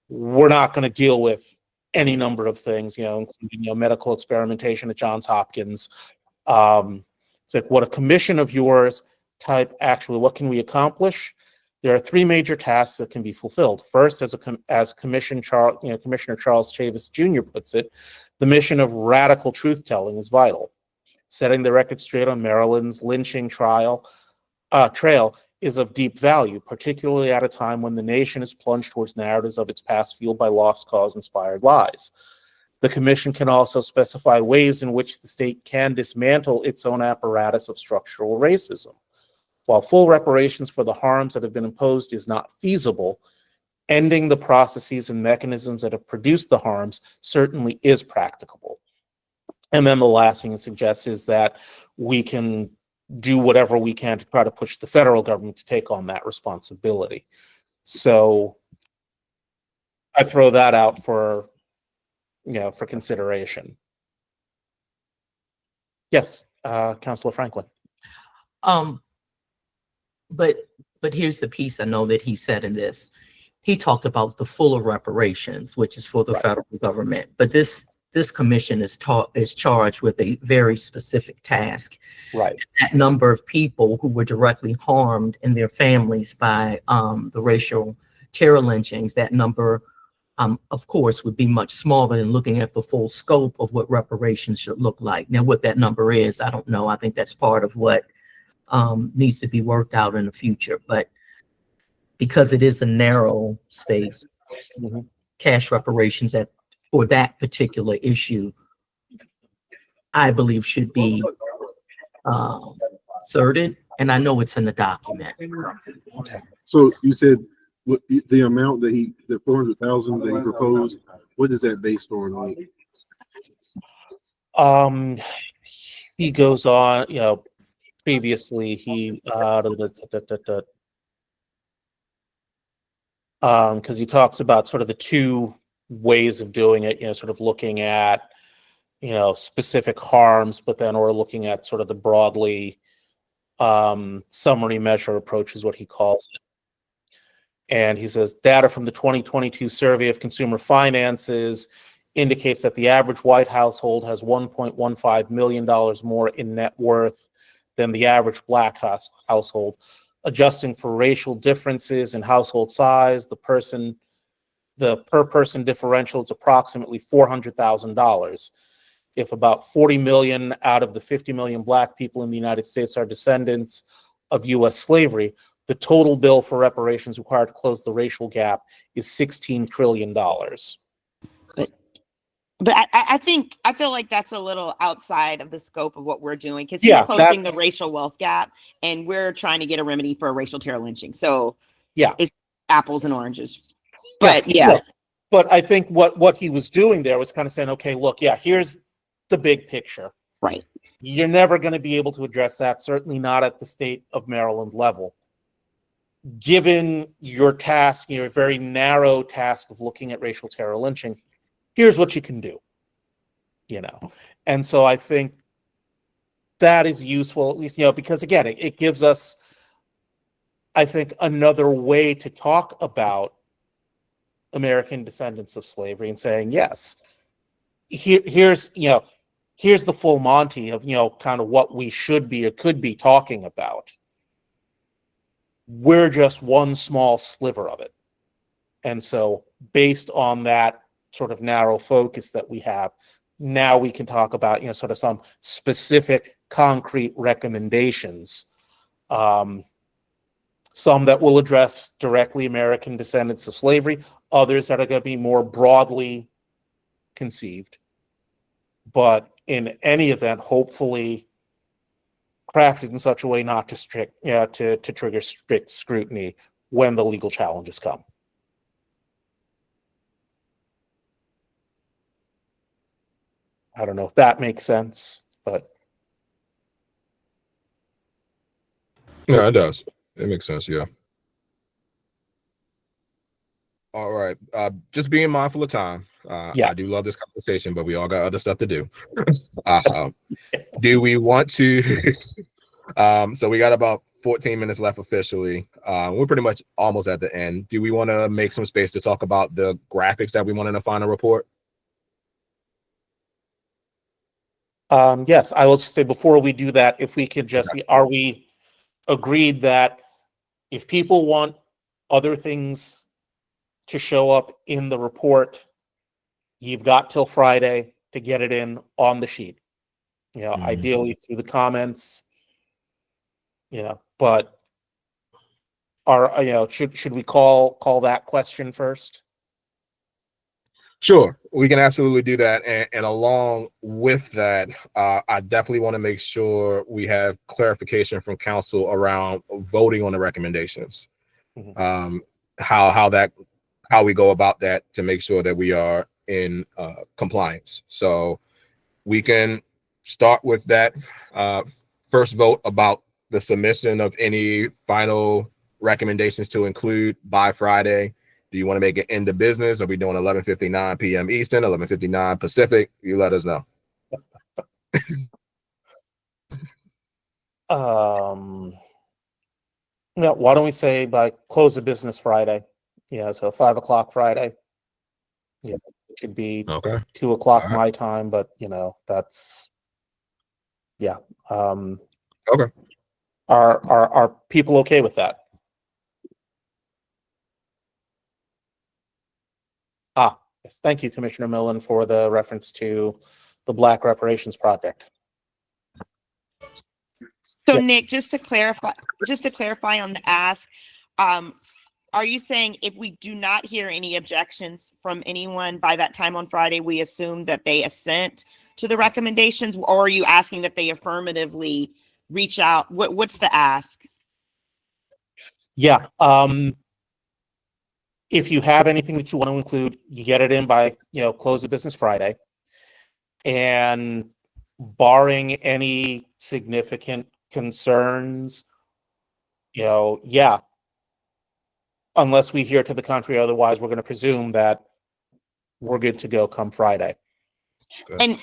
we're not going to deal with any number of things, including medical experimentation at Johns Hopkins. It's like, what a commission of yours type, actually, what can we accomplish? There are three major tasks that can be fulfilled. First, as Commissioner Charles Chavis Jr. puts it, the mission of radical truth-telling is vital. Setting the record straight on Maryland's lynching trail is of deep value, particularly at a time when the nation is plunged towards narratives of its past fueled by lost cause-inspired lies. The commission can also specify ways in which the state can dismantle its own apparatus of structural racism. While full reparations for the harms that have been imposed is not feasible, ending the processes and mechanisms that have produced the harms certainly is practicable. And then the last thing it suggests is that we can do whatever we can to try to push the federal government to take on that responsibility. So I throw that out for, for consideration. Yes, Councilor Franklin. But here's the piece I know that he said in this. He talked about the fuller reparations, which is for the federal government. But this commission is charged with a very specific task. Right. That number of people who were directly harmed and their families by the racial terror lynchings, that number, of course, would be much smaller than looking at the full scope of what reparations should look like. Now, what that number is, I don't know. I think that's part of what needs to be worked out in the future. But because it is a narrow space, cash reparations for that particular issue, I believe should be asserted. And I know it's in the document. Okay. So you said the amount that the 400,000 that he proposed, what is that based on? He goes on, previously he because he talks about sort of the two ways of doing it, sort of looking at specific harms, but then or looking at sort of the broadly summary measure approach is what he calls it. And he says data from the 2022 survey of consumer finances indicates that the average white household has $1.15 million more in net worth than the average black household. Adjusting for racial differences in household size, the per person differential is approximately $400,000. If about 40 million out of the 50 million black people in the United States are descendants of U.S. slavery, the total bill for reparations required to close the racial gap is $16 trillion. But I feel like that's a little outside of the scope of what we're doing, because he's closing the racial wealth gap and we're trying to get a remedy for a racial terror lynching. So it's apples and oranges. But But I think what he was doing there was kind of saying, okay, look, here's the big picture. Right. You're never going to be able to address that, certainly not at the state of Maryland level. Given your task, your very narrow task of looking at racial terror lynching, here's what you can do, And so I think that is useful, at least, because again, it gives us, I think, another way to talk about American descendants of slavery and saying, yes, here's the full Monty of, kind of what we should be or could be talking about. We're just one small sliver of it. And so based on that sort of narrow focus that we have, now we can talk about, sort of some specific concrete recommendations, some that will address directly American descendants of slavery, others that are going to be more broadly conceived. But in any event, hopefully crafted in such a way not to trigger strict scrutiny when the legal challenges come. I don't know if that makes sense, but yeah, it does. It makes sense. Yeah. All right. Just being mindful of time. I do love this conversation, but we all got other stuff to do. Do we want to? So we got about 14 minutes left officially. We're pretty much almost at the end. Do we want to make some space to talk about the graphics that we want in the final report? Yes, I will just say before we do that, if we could just are we agreed that if people want other things to show up in the report, you've got till Friday to get it in on the sheet, ideally through the comments, but should we call that question first? Sure, we can absolutely do that. And along with that, I definitely want to make sure we have clarification from council around voting on the recommendations. Mhm. How we go about that to make sure that we are in compliance. So we can start with that first vote about the submission of any final recommendations to include by Friday. Do you want to make it into business? Are we doing 11:59 p.m. Eastern, 11:59 Pacific? You let us know. Yeah, why don't we say by close of business Friday? Yeah, so 5 o'clock Friday. Yeah, it should be Okay. 2 o'clock All right. my time, but that's, yeah. Okay. Are people okay with that? Yes, thank you, Commissioner Millen, for the reference to the Black Reparations Project. So Yeah. Nick, just to clarify on the ask, are you saying if we do not hear any objections from anyone by that time on Friday, we assume that they assent to the recommendations, or are you asking that they affirmatively reach out? What's the ask? Yeah, if you have anything that you want to include, you get it in by, close of business Friday. And barring any significant concerns, yeah, unless we hear to the contrary, otherwise we're going to presume that we're good to go come Friday. And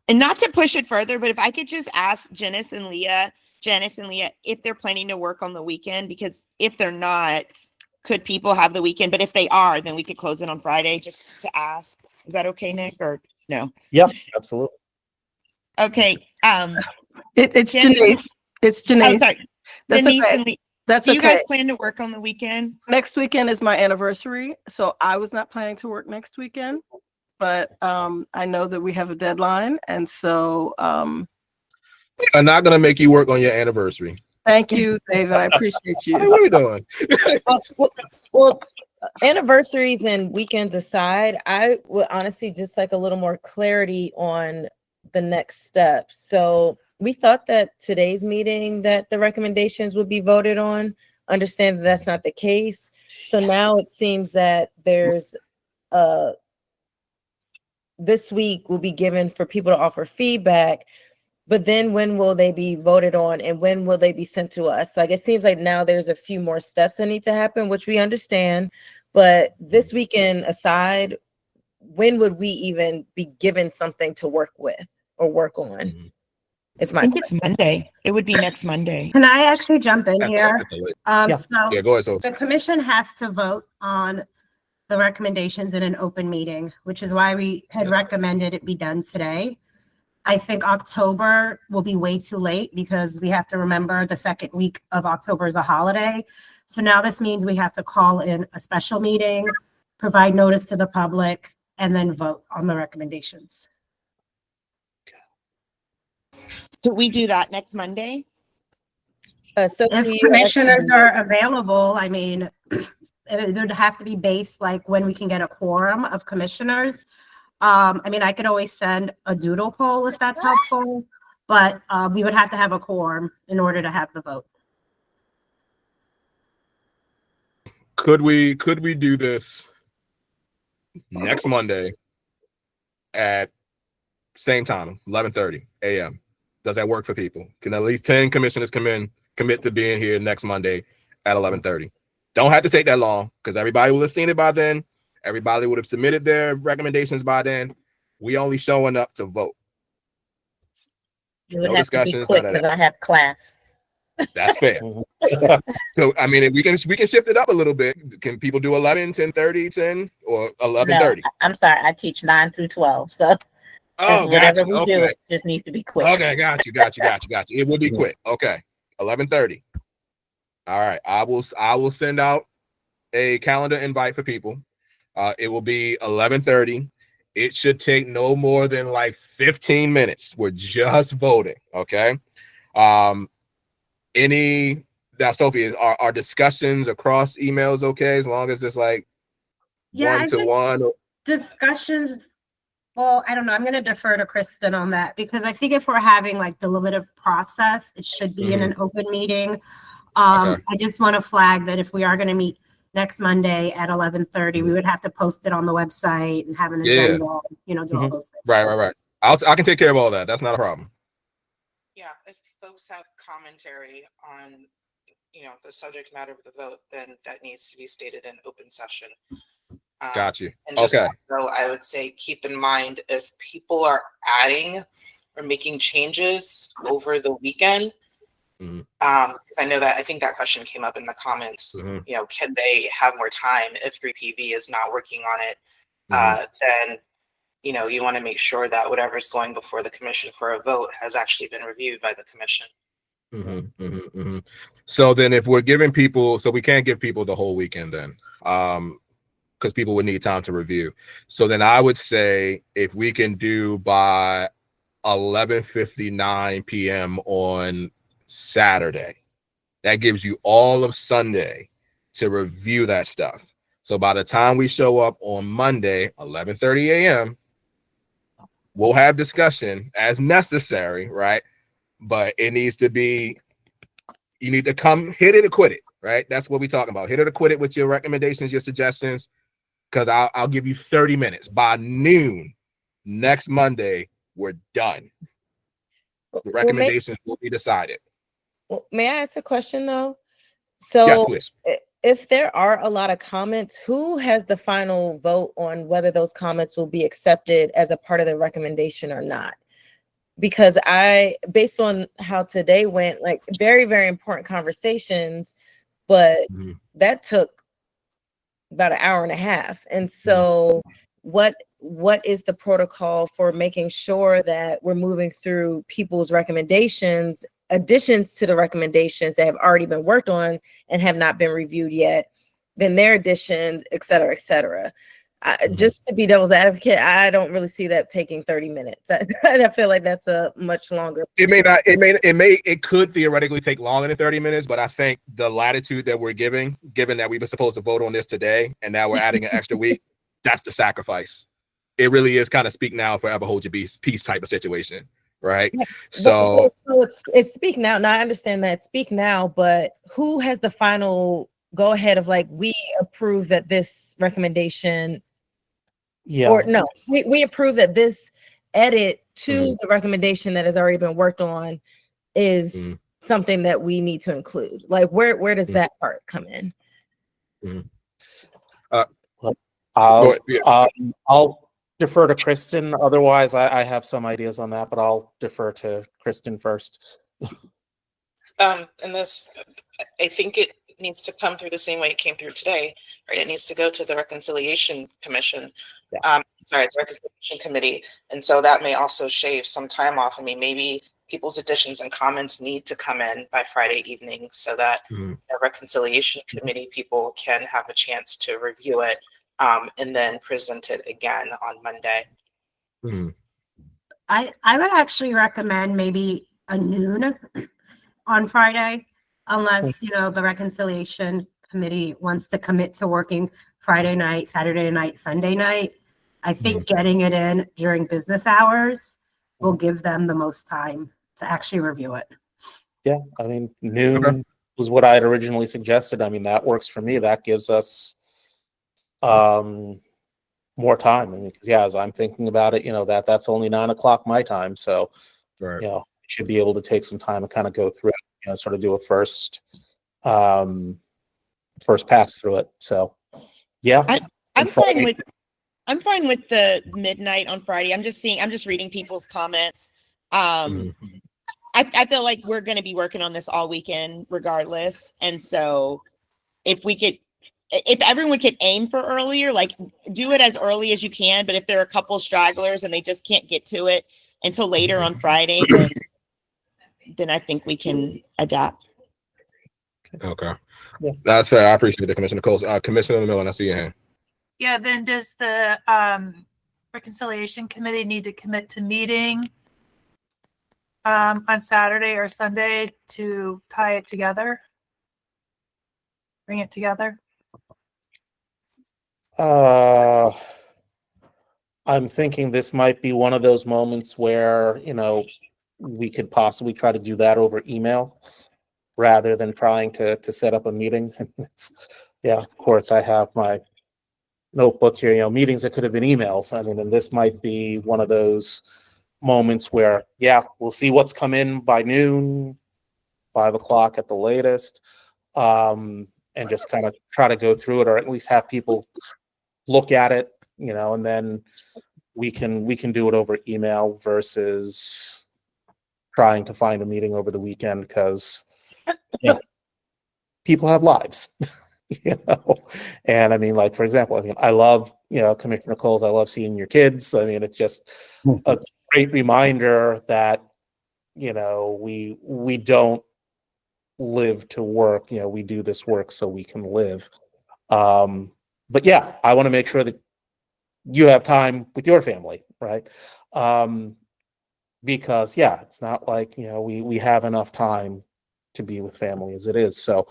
not to push it further, but if I could just ask Janice and Leah if they're planning to work on the weekend, because if they're not, could people have the weekend? But if they are, then we could close it on Friday, just to ask. Is that okay, Nick, or no? Yep, absolutely. Okay. It's Janice, Janice. It's Janice. Oh, sorry. That's Denise okay. and Lee. That's Do you okay. guys plan to work on the weekend? Next weekend is my anniversary, so I was not planning to work next weekend, but I know that we have a deadline, and so I'm not gonna make you work on your anniversary. thank you, David. I appreciate you. Hey, what are you doing? Well, anniversaries and weekends aside, I would honestly just like a little more clarity on the next steps. So we thought that today's meeting that the recommendations would be voted on. Understand that that's not the case. So now it seems that there's this week will be given for people to offer feedback. But then when will they be voted on and when will they be sent to us? Like, it seems like now there's a few more steps that need to happen, which we understand. But this weekend aside, when would we even be given something to work with or work on? It's I think it's Monday. It would be next Monday. Can I actually jump in here? Yeah, So go ahead. So the commission has to vote on the recommendations in an open meeting, which is why we had recommended it be done today. I think October will be way too late because we have to remember the second week of October is a holiday. So now this means we have to call in a special meeting, provide notice to the public, and then vote on the recommendations. Do we do that next Monday? So if commissioners are available, I mean, it would have to be based like when we can get a quorum of commissioners. I mean, I could always send a doodle poll if that's helpful, but we would have to have a quorum in order to have the vote. could we do this next Monday at same time, 11:30 a.m.? Does that work for people? Can at least 10 commissioners commit to being here next Monday at 11:30? Don't have to take that long because everybody will have seen it by then. Everybody would have submitted their recommendations by then. We only showing up to vote. You would No have to be discussions. quick because I have class. That's fair. So I mean, if we can shift it up a little bit. Can people do 11, 10:30, 10, or 11:30? No, I'm sorry. I teach 9 through 12. So Oh, whatever gotcha. we do, Okay. it just needs to be quick. Okay, got you. It will be quick. Okay, 11:30. All right, I will send out a calendar invite for people. It will be 11:30. It should take no more than like 15 minutes. We're just voting. Okay. Now, Sophie, are our discussions across emails okay as long as it's like Yeah, one to one? discussions, well, I don't know. I'm going to defer to Kristen on that because I think if we're having like deliberative process, it should be in an open meeting. I just want to flag that if we are going to meet next Monday at 11:30, we would have to post it on the website and have an agenda, do all those things. Right. I can take care of all that. That's not a problem. Yeah, if folks have commentary on, the subject matter of the vote, then that needs to be stated in open session. Got you. And just also, I would say keep in mind if people are adding or making changes over the weekend, because I think that question came up in the comments. Can they have more time if 3PV is not working on it? Then you want to make sure that whatever's going before the commission for a vote has actually been reviewed by the commission. So then if we're giving people, so we can't give people the whole weekend then, because people would need time to review. So then I would say if we can do by 11:59 p.m. on Saturday, that gives you all of Sunday to review that stuff. So by the time we show up on Monday, 11:30 a.m., we'll have discussion as necessary, right? But it needs to be, you need to come hit it or quit it, right? That's what we're talking about. Hit it or quit it with your recommendations, your suggestions, because I'll give you 30 minutes. By noon next Monday, we're done. The recommendations will be decided. May I ask a question though? So yes, please. If there are a lot of comments, who has the final vote on whether those comments will be accepted as a part of the recommendation or not? Because based on how today went, like very, very important conversations, but that took about an hour and a half. And so what is the protocol for making sure that we're moving through people's recommendations, additions to the recommendations that have already been worked on and have not been reviewed yet, then their additions, et cetera, et cetera. Just to be devil's advocate, I don't really see that taking 30 minutes. I feel like that's a much longer. It could theoretically take longer than 30 minutes, but I think the latitude that we're given that we were supposed to vote on this today, and now we're adding an extra week, that's the sacrifice. It really is kind of speak now, forever hold your peace type of situation, right? Yeah. So it's speak now. Now I understand that speak now, but who has the final go ahead of like, we approve that this recommendation or no, we approve that this edit to the recommendation that has already been worked on is something that we need to include. Like where does that part come in? I'll defer to Kristen. Otherwise, I have some ideas on that, but I'll defer to Kristen first. And this, I think it needs to come through the same way it came through today, right? It needs to go to the Reconciliation Commission. It's Reconciliation Committee. And so that may also shave some time off. I mean, maybe people's additions and comments need to come in by Friday evening so that the Reconciliation Committee people can have a chance to review it and then present it again on Monday. I would actually recommend maybe a noon on Friday, unless the Reconciliation Committee wants to commit to working Friday night, Saturday night, Sunday night. I think getting it in during business hours will give them the most time to actually review it. Yeah, I mean, noon was what I had originally suggested. I mean, that works for me. That gives us more time. I mean, because as I'm thinking about it, that's only 9 o'clock my time. So, I should be able to take some time and kind of go through it, sort of do a first pass through it. So, yeah. I'm fine with the midnight on Friday. I'm just reading people's comments. I feel like we're going to be working on this all weekend regardless. And so if everyone could aim for earlier, like do it as early as you can. But if there are a couple stragglers and they just can't get to it until later on Friday, then I think we can adapt. Okay. That's fair. I appreciate it, Commissioner Coles. Commissioner Miller, I see your hand. Yeah, then does the Reconciliation Committee need to commit to meeting on Saturday or Sunday to tie it together? Bring it together? I'm thinking this might be one of those moments where, we could possibly try to do that over email rather than trying to set up a meeting. Yeah, of course, I have my notebook here, meetings that could have been emails. I mean, and this might be one of those moments where, yeah, we'll see what's come in by noon, 5 o'clock at the latest, and just kind of try to go through it, or at least have people look at it, and then we can do it over email versus trying to find a meeting over the weekend, because people have lives. And I mean, like, for example, I love, Commissioner Coles, I love seeing your kids. I mean, it's just a great reminder that, we don't live to work, we do this work so we can live. But yeah, I want to make sure that you have time with your family, right? Because yeah, it's not like, we have enough time to be with family as it is. So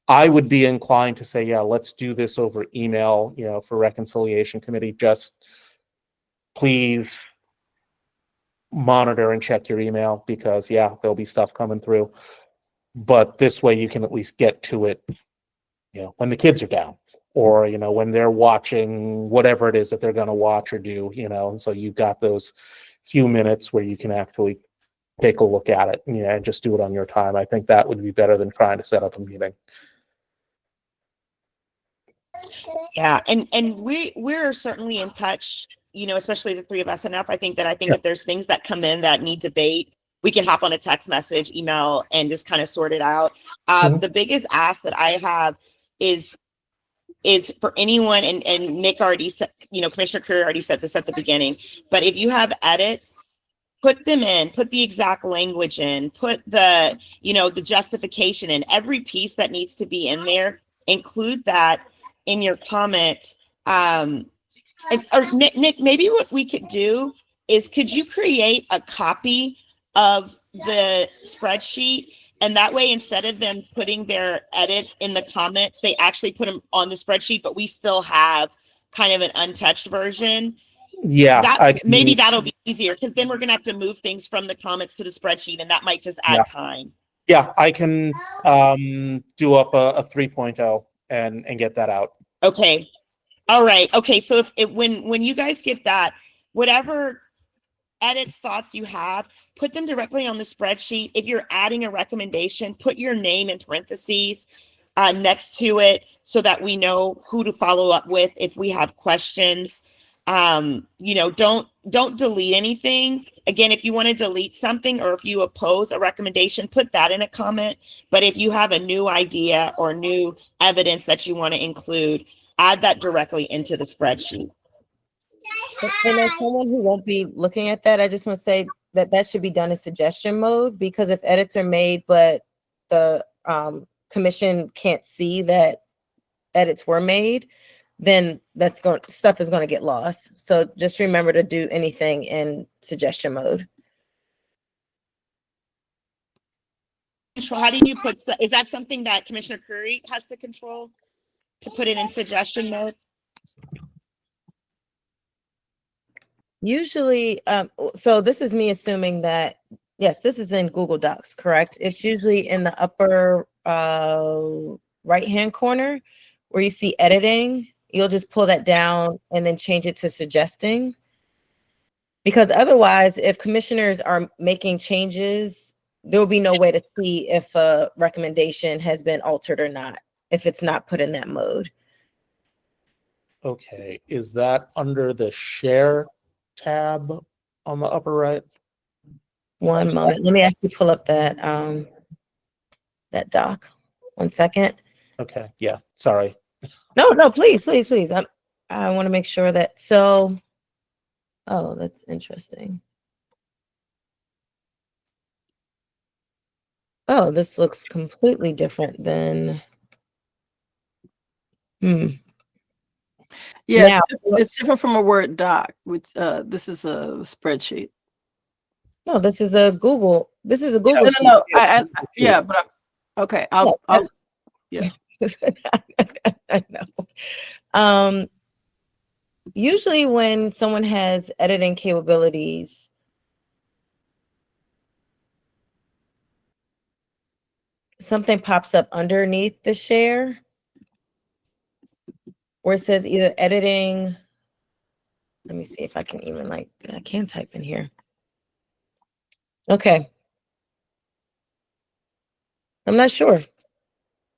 I would be inclined to say, yeah, let's do this over email, for Reconciliation Committee. Just please monitor and check your email, because yeah, there'll be stuff coming through. But this way you can at least get to it, when the kids are down, or, when they're watching whatever it is that they're going to watch or do, and so you've got those few minutes where you can actually take a look at it, and just do it on your time. I think that would be better than trying to set up a meeting. Yeah, and we're certainly in touch, especially the three of us enough. I think if there's things that come in that need debate, we can hop on a text message, email, and just kind of sort it out. The biggest ask that I have is for anyone, and Nick already said, Commissioner Curry already said this at the beginning, but if you have edits, put them in, put the exact language in, put the, the justification in, every piece that needs to be in there, include that in your comment. Or Nick, maybe what we could do is, could you create a copy of the spreadsheet? And that way, instead of them putting their edits in the comments, they actually put them on the spreadsheet, but we still have kind of an untouched version. Yeah, maybe that'll be easier, because then we're going to have to move things from the comments to the spreadsheet, and that might just add time. Yeah, I can do up a 3.0 and get that out. Okay. All right. Okay. So when you guys get that, whatever edits, thoughts you have, put them directly on the spreadsheet. If you're adding a recommendation, put your name in parentheses next to it, so that we know who to follow up with if we have questions. Don't delete anything. Again, if you want to delete something, or if you oppose a recommendation, put that in a comment. But if you have a new idea or new evidence that you want to include, add that directly into the spreadsheet. And as someone who won't be looking at that, I just want to say that should be done in suggestion mode, because if edits are made but the commission can't see that edits were made, then stuff is going to get lost. So just remember to do anything in suggestion mode. How do you is that something that Commissioner Curry has to control, to put it in suggestion mode? Usually, so this is me assuming that, yes, this is in Google Docs, correct? It's usually in the upper right-hand corner where you see editing. You'll just pull that down and then change it to suggesting. Because otherwise, if commissioners are making changes, there will be no way to see if a recommendation has been altered or not, if it's not put in that mode. Okay, is that under the share tab on the upper right? One moment. Let me actually pull up that that doc. 1 second. Okay, yeah, sorry. No, please. I want to make sure that, so, oh, that's interesting. Oh, this looks completely different than, Yeah, it's different from a Word doc, which this is a spreadsheet. No, this is a Google sheet. No, yeah, but okay, I'll yeah. I know. Usually when someone has editing capabilities, something pops up underneath the share where it says either editing. Let me see if I can even I can type in here. Okay. I'm not sure.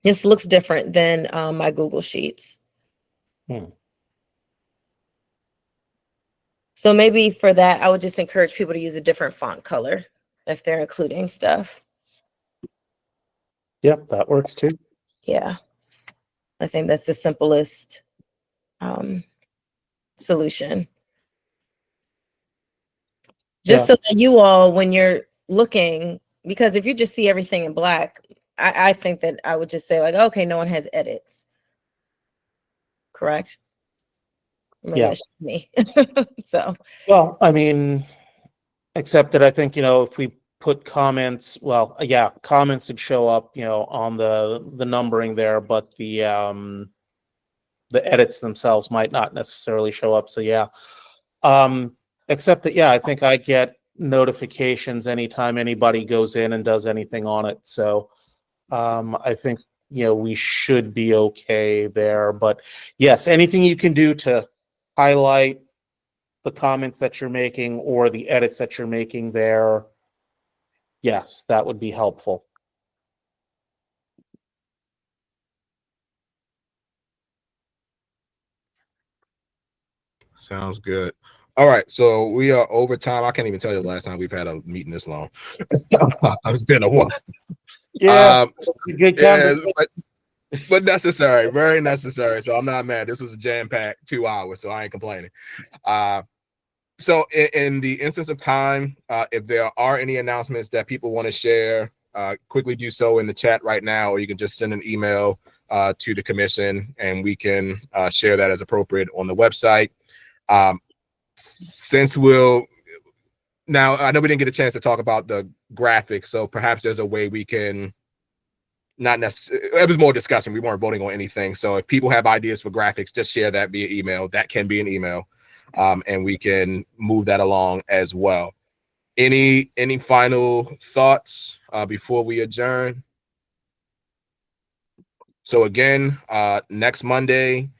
This looks different than my Google Sheets. So maybe for that, I would just encourage people to use a different font color if they're including stuff. Yep, that works too. Yeah. I think that's the simplest solution. Just so that you all, when you're looking, because if you just see everything in black, I think that I would just say like, okay, no one has edits. Correct? Maybe Yeah. that's just me. So. Well, I mean, except that I think, if we put comments, comments would show up, on the numbering there, but the edits themselves might not necessarily show up. So yeah. Except that, I think I get notifications anytime anybody goes in and does anything on it. So I think, we should be okay there. But yes, anything you can do to highlight the comments that you're making or the edits that you're making there, yes, that would be helpful. Sounds good. All right, so we are over time. I can't even tell you the last time we've had a meeting this long. It's been a while. Yeah, good conversation. But necessary, very necessary. So I'm not mad. This was a jam-packed 2 hours, so I ain't complaining. So in the instance of time, if there are any announcements that people want to share, quickly do so in the chat right now, or you can just send an email to the commission and we can share that as appropriate on the website. Since now I know we didn't get a chance to talk about the graphics, so perhaps there's a way we can not necessarily, it was more discussion. We weren't voting on anything. So if people have ideas for graphics, just share that via email. That can be an email. And we can move that along as well. Any final thoughts before we adjourn? So again, next Monday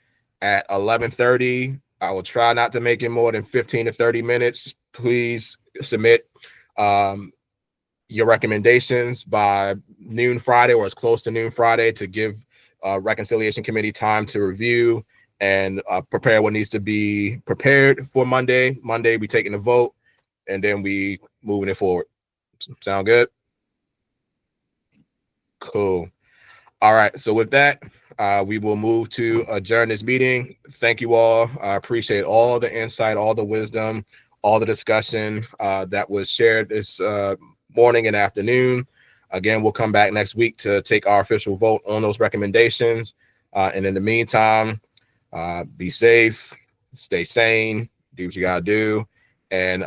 at 11:30, I will try not to make it more than 15 to 30 minutes. Please submit your recommendations by noon Friday or as close to noon Friday to give Reconciliation Committee time to review and prepare what needs to be prepared for Monday. Monday, we taking a vote and then we moving it forward. Sound good? Cool. All right. So with that, we will move to adjourn this meeting. Thank you all. I appreciate all the insight, all the wisdom, all the discussion that was shared this morning and afternoon. Again, we'll come back next week to take our official vote on those recommendations. And in the meantime, be safe, stay sane, do what you gotta do, and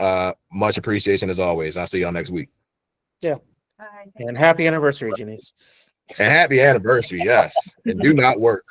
much appreciation as always. I'll see y'all next week. Yeah. And happy anniversary, Janice. And happy anniversary, yes. And do not work.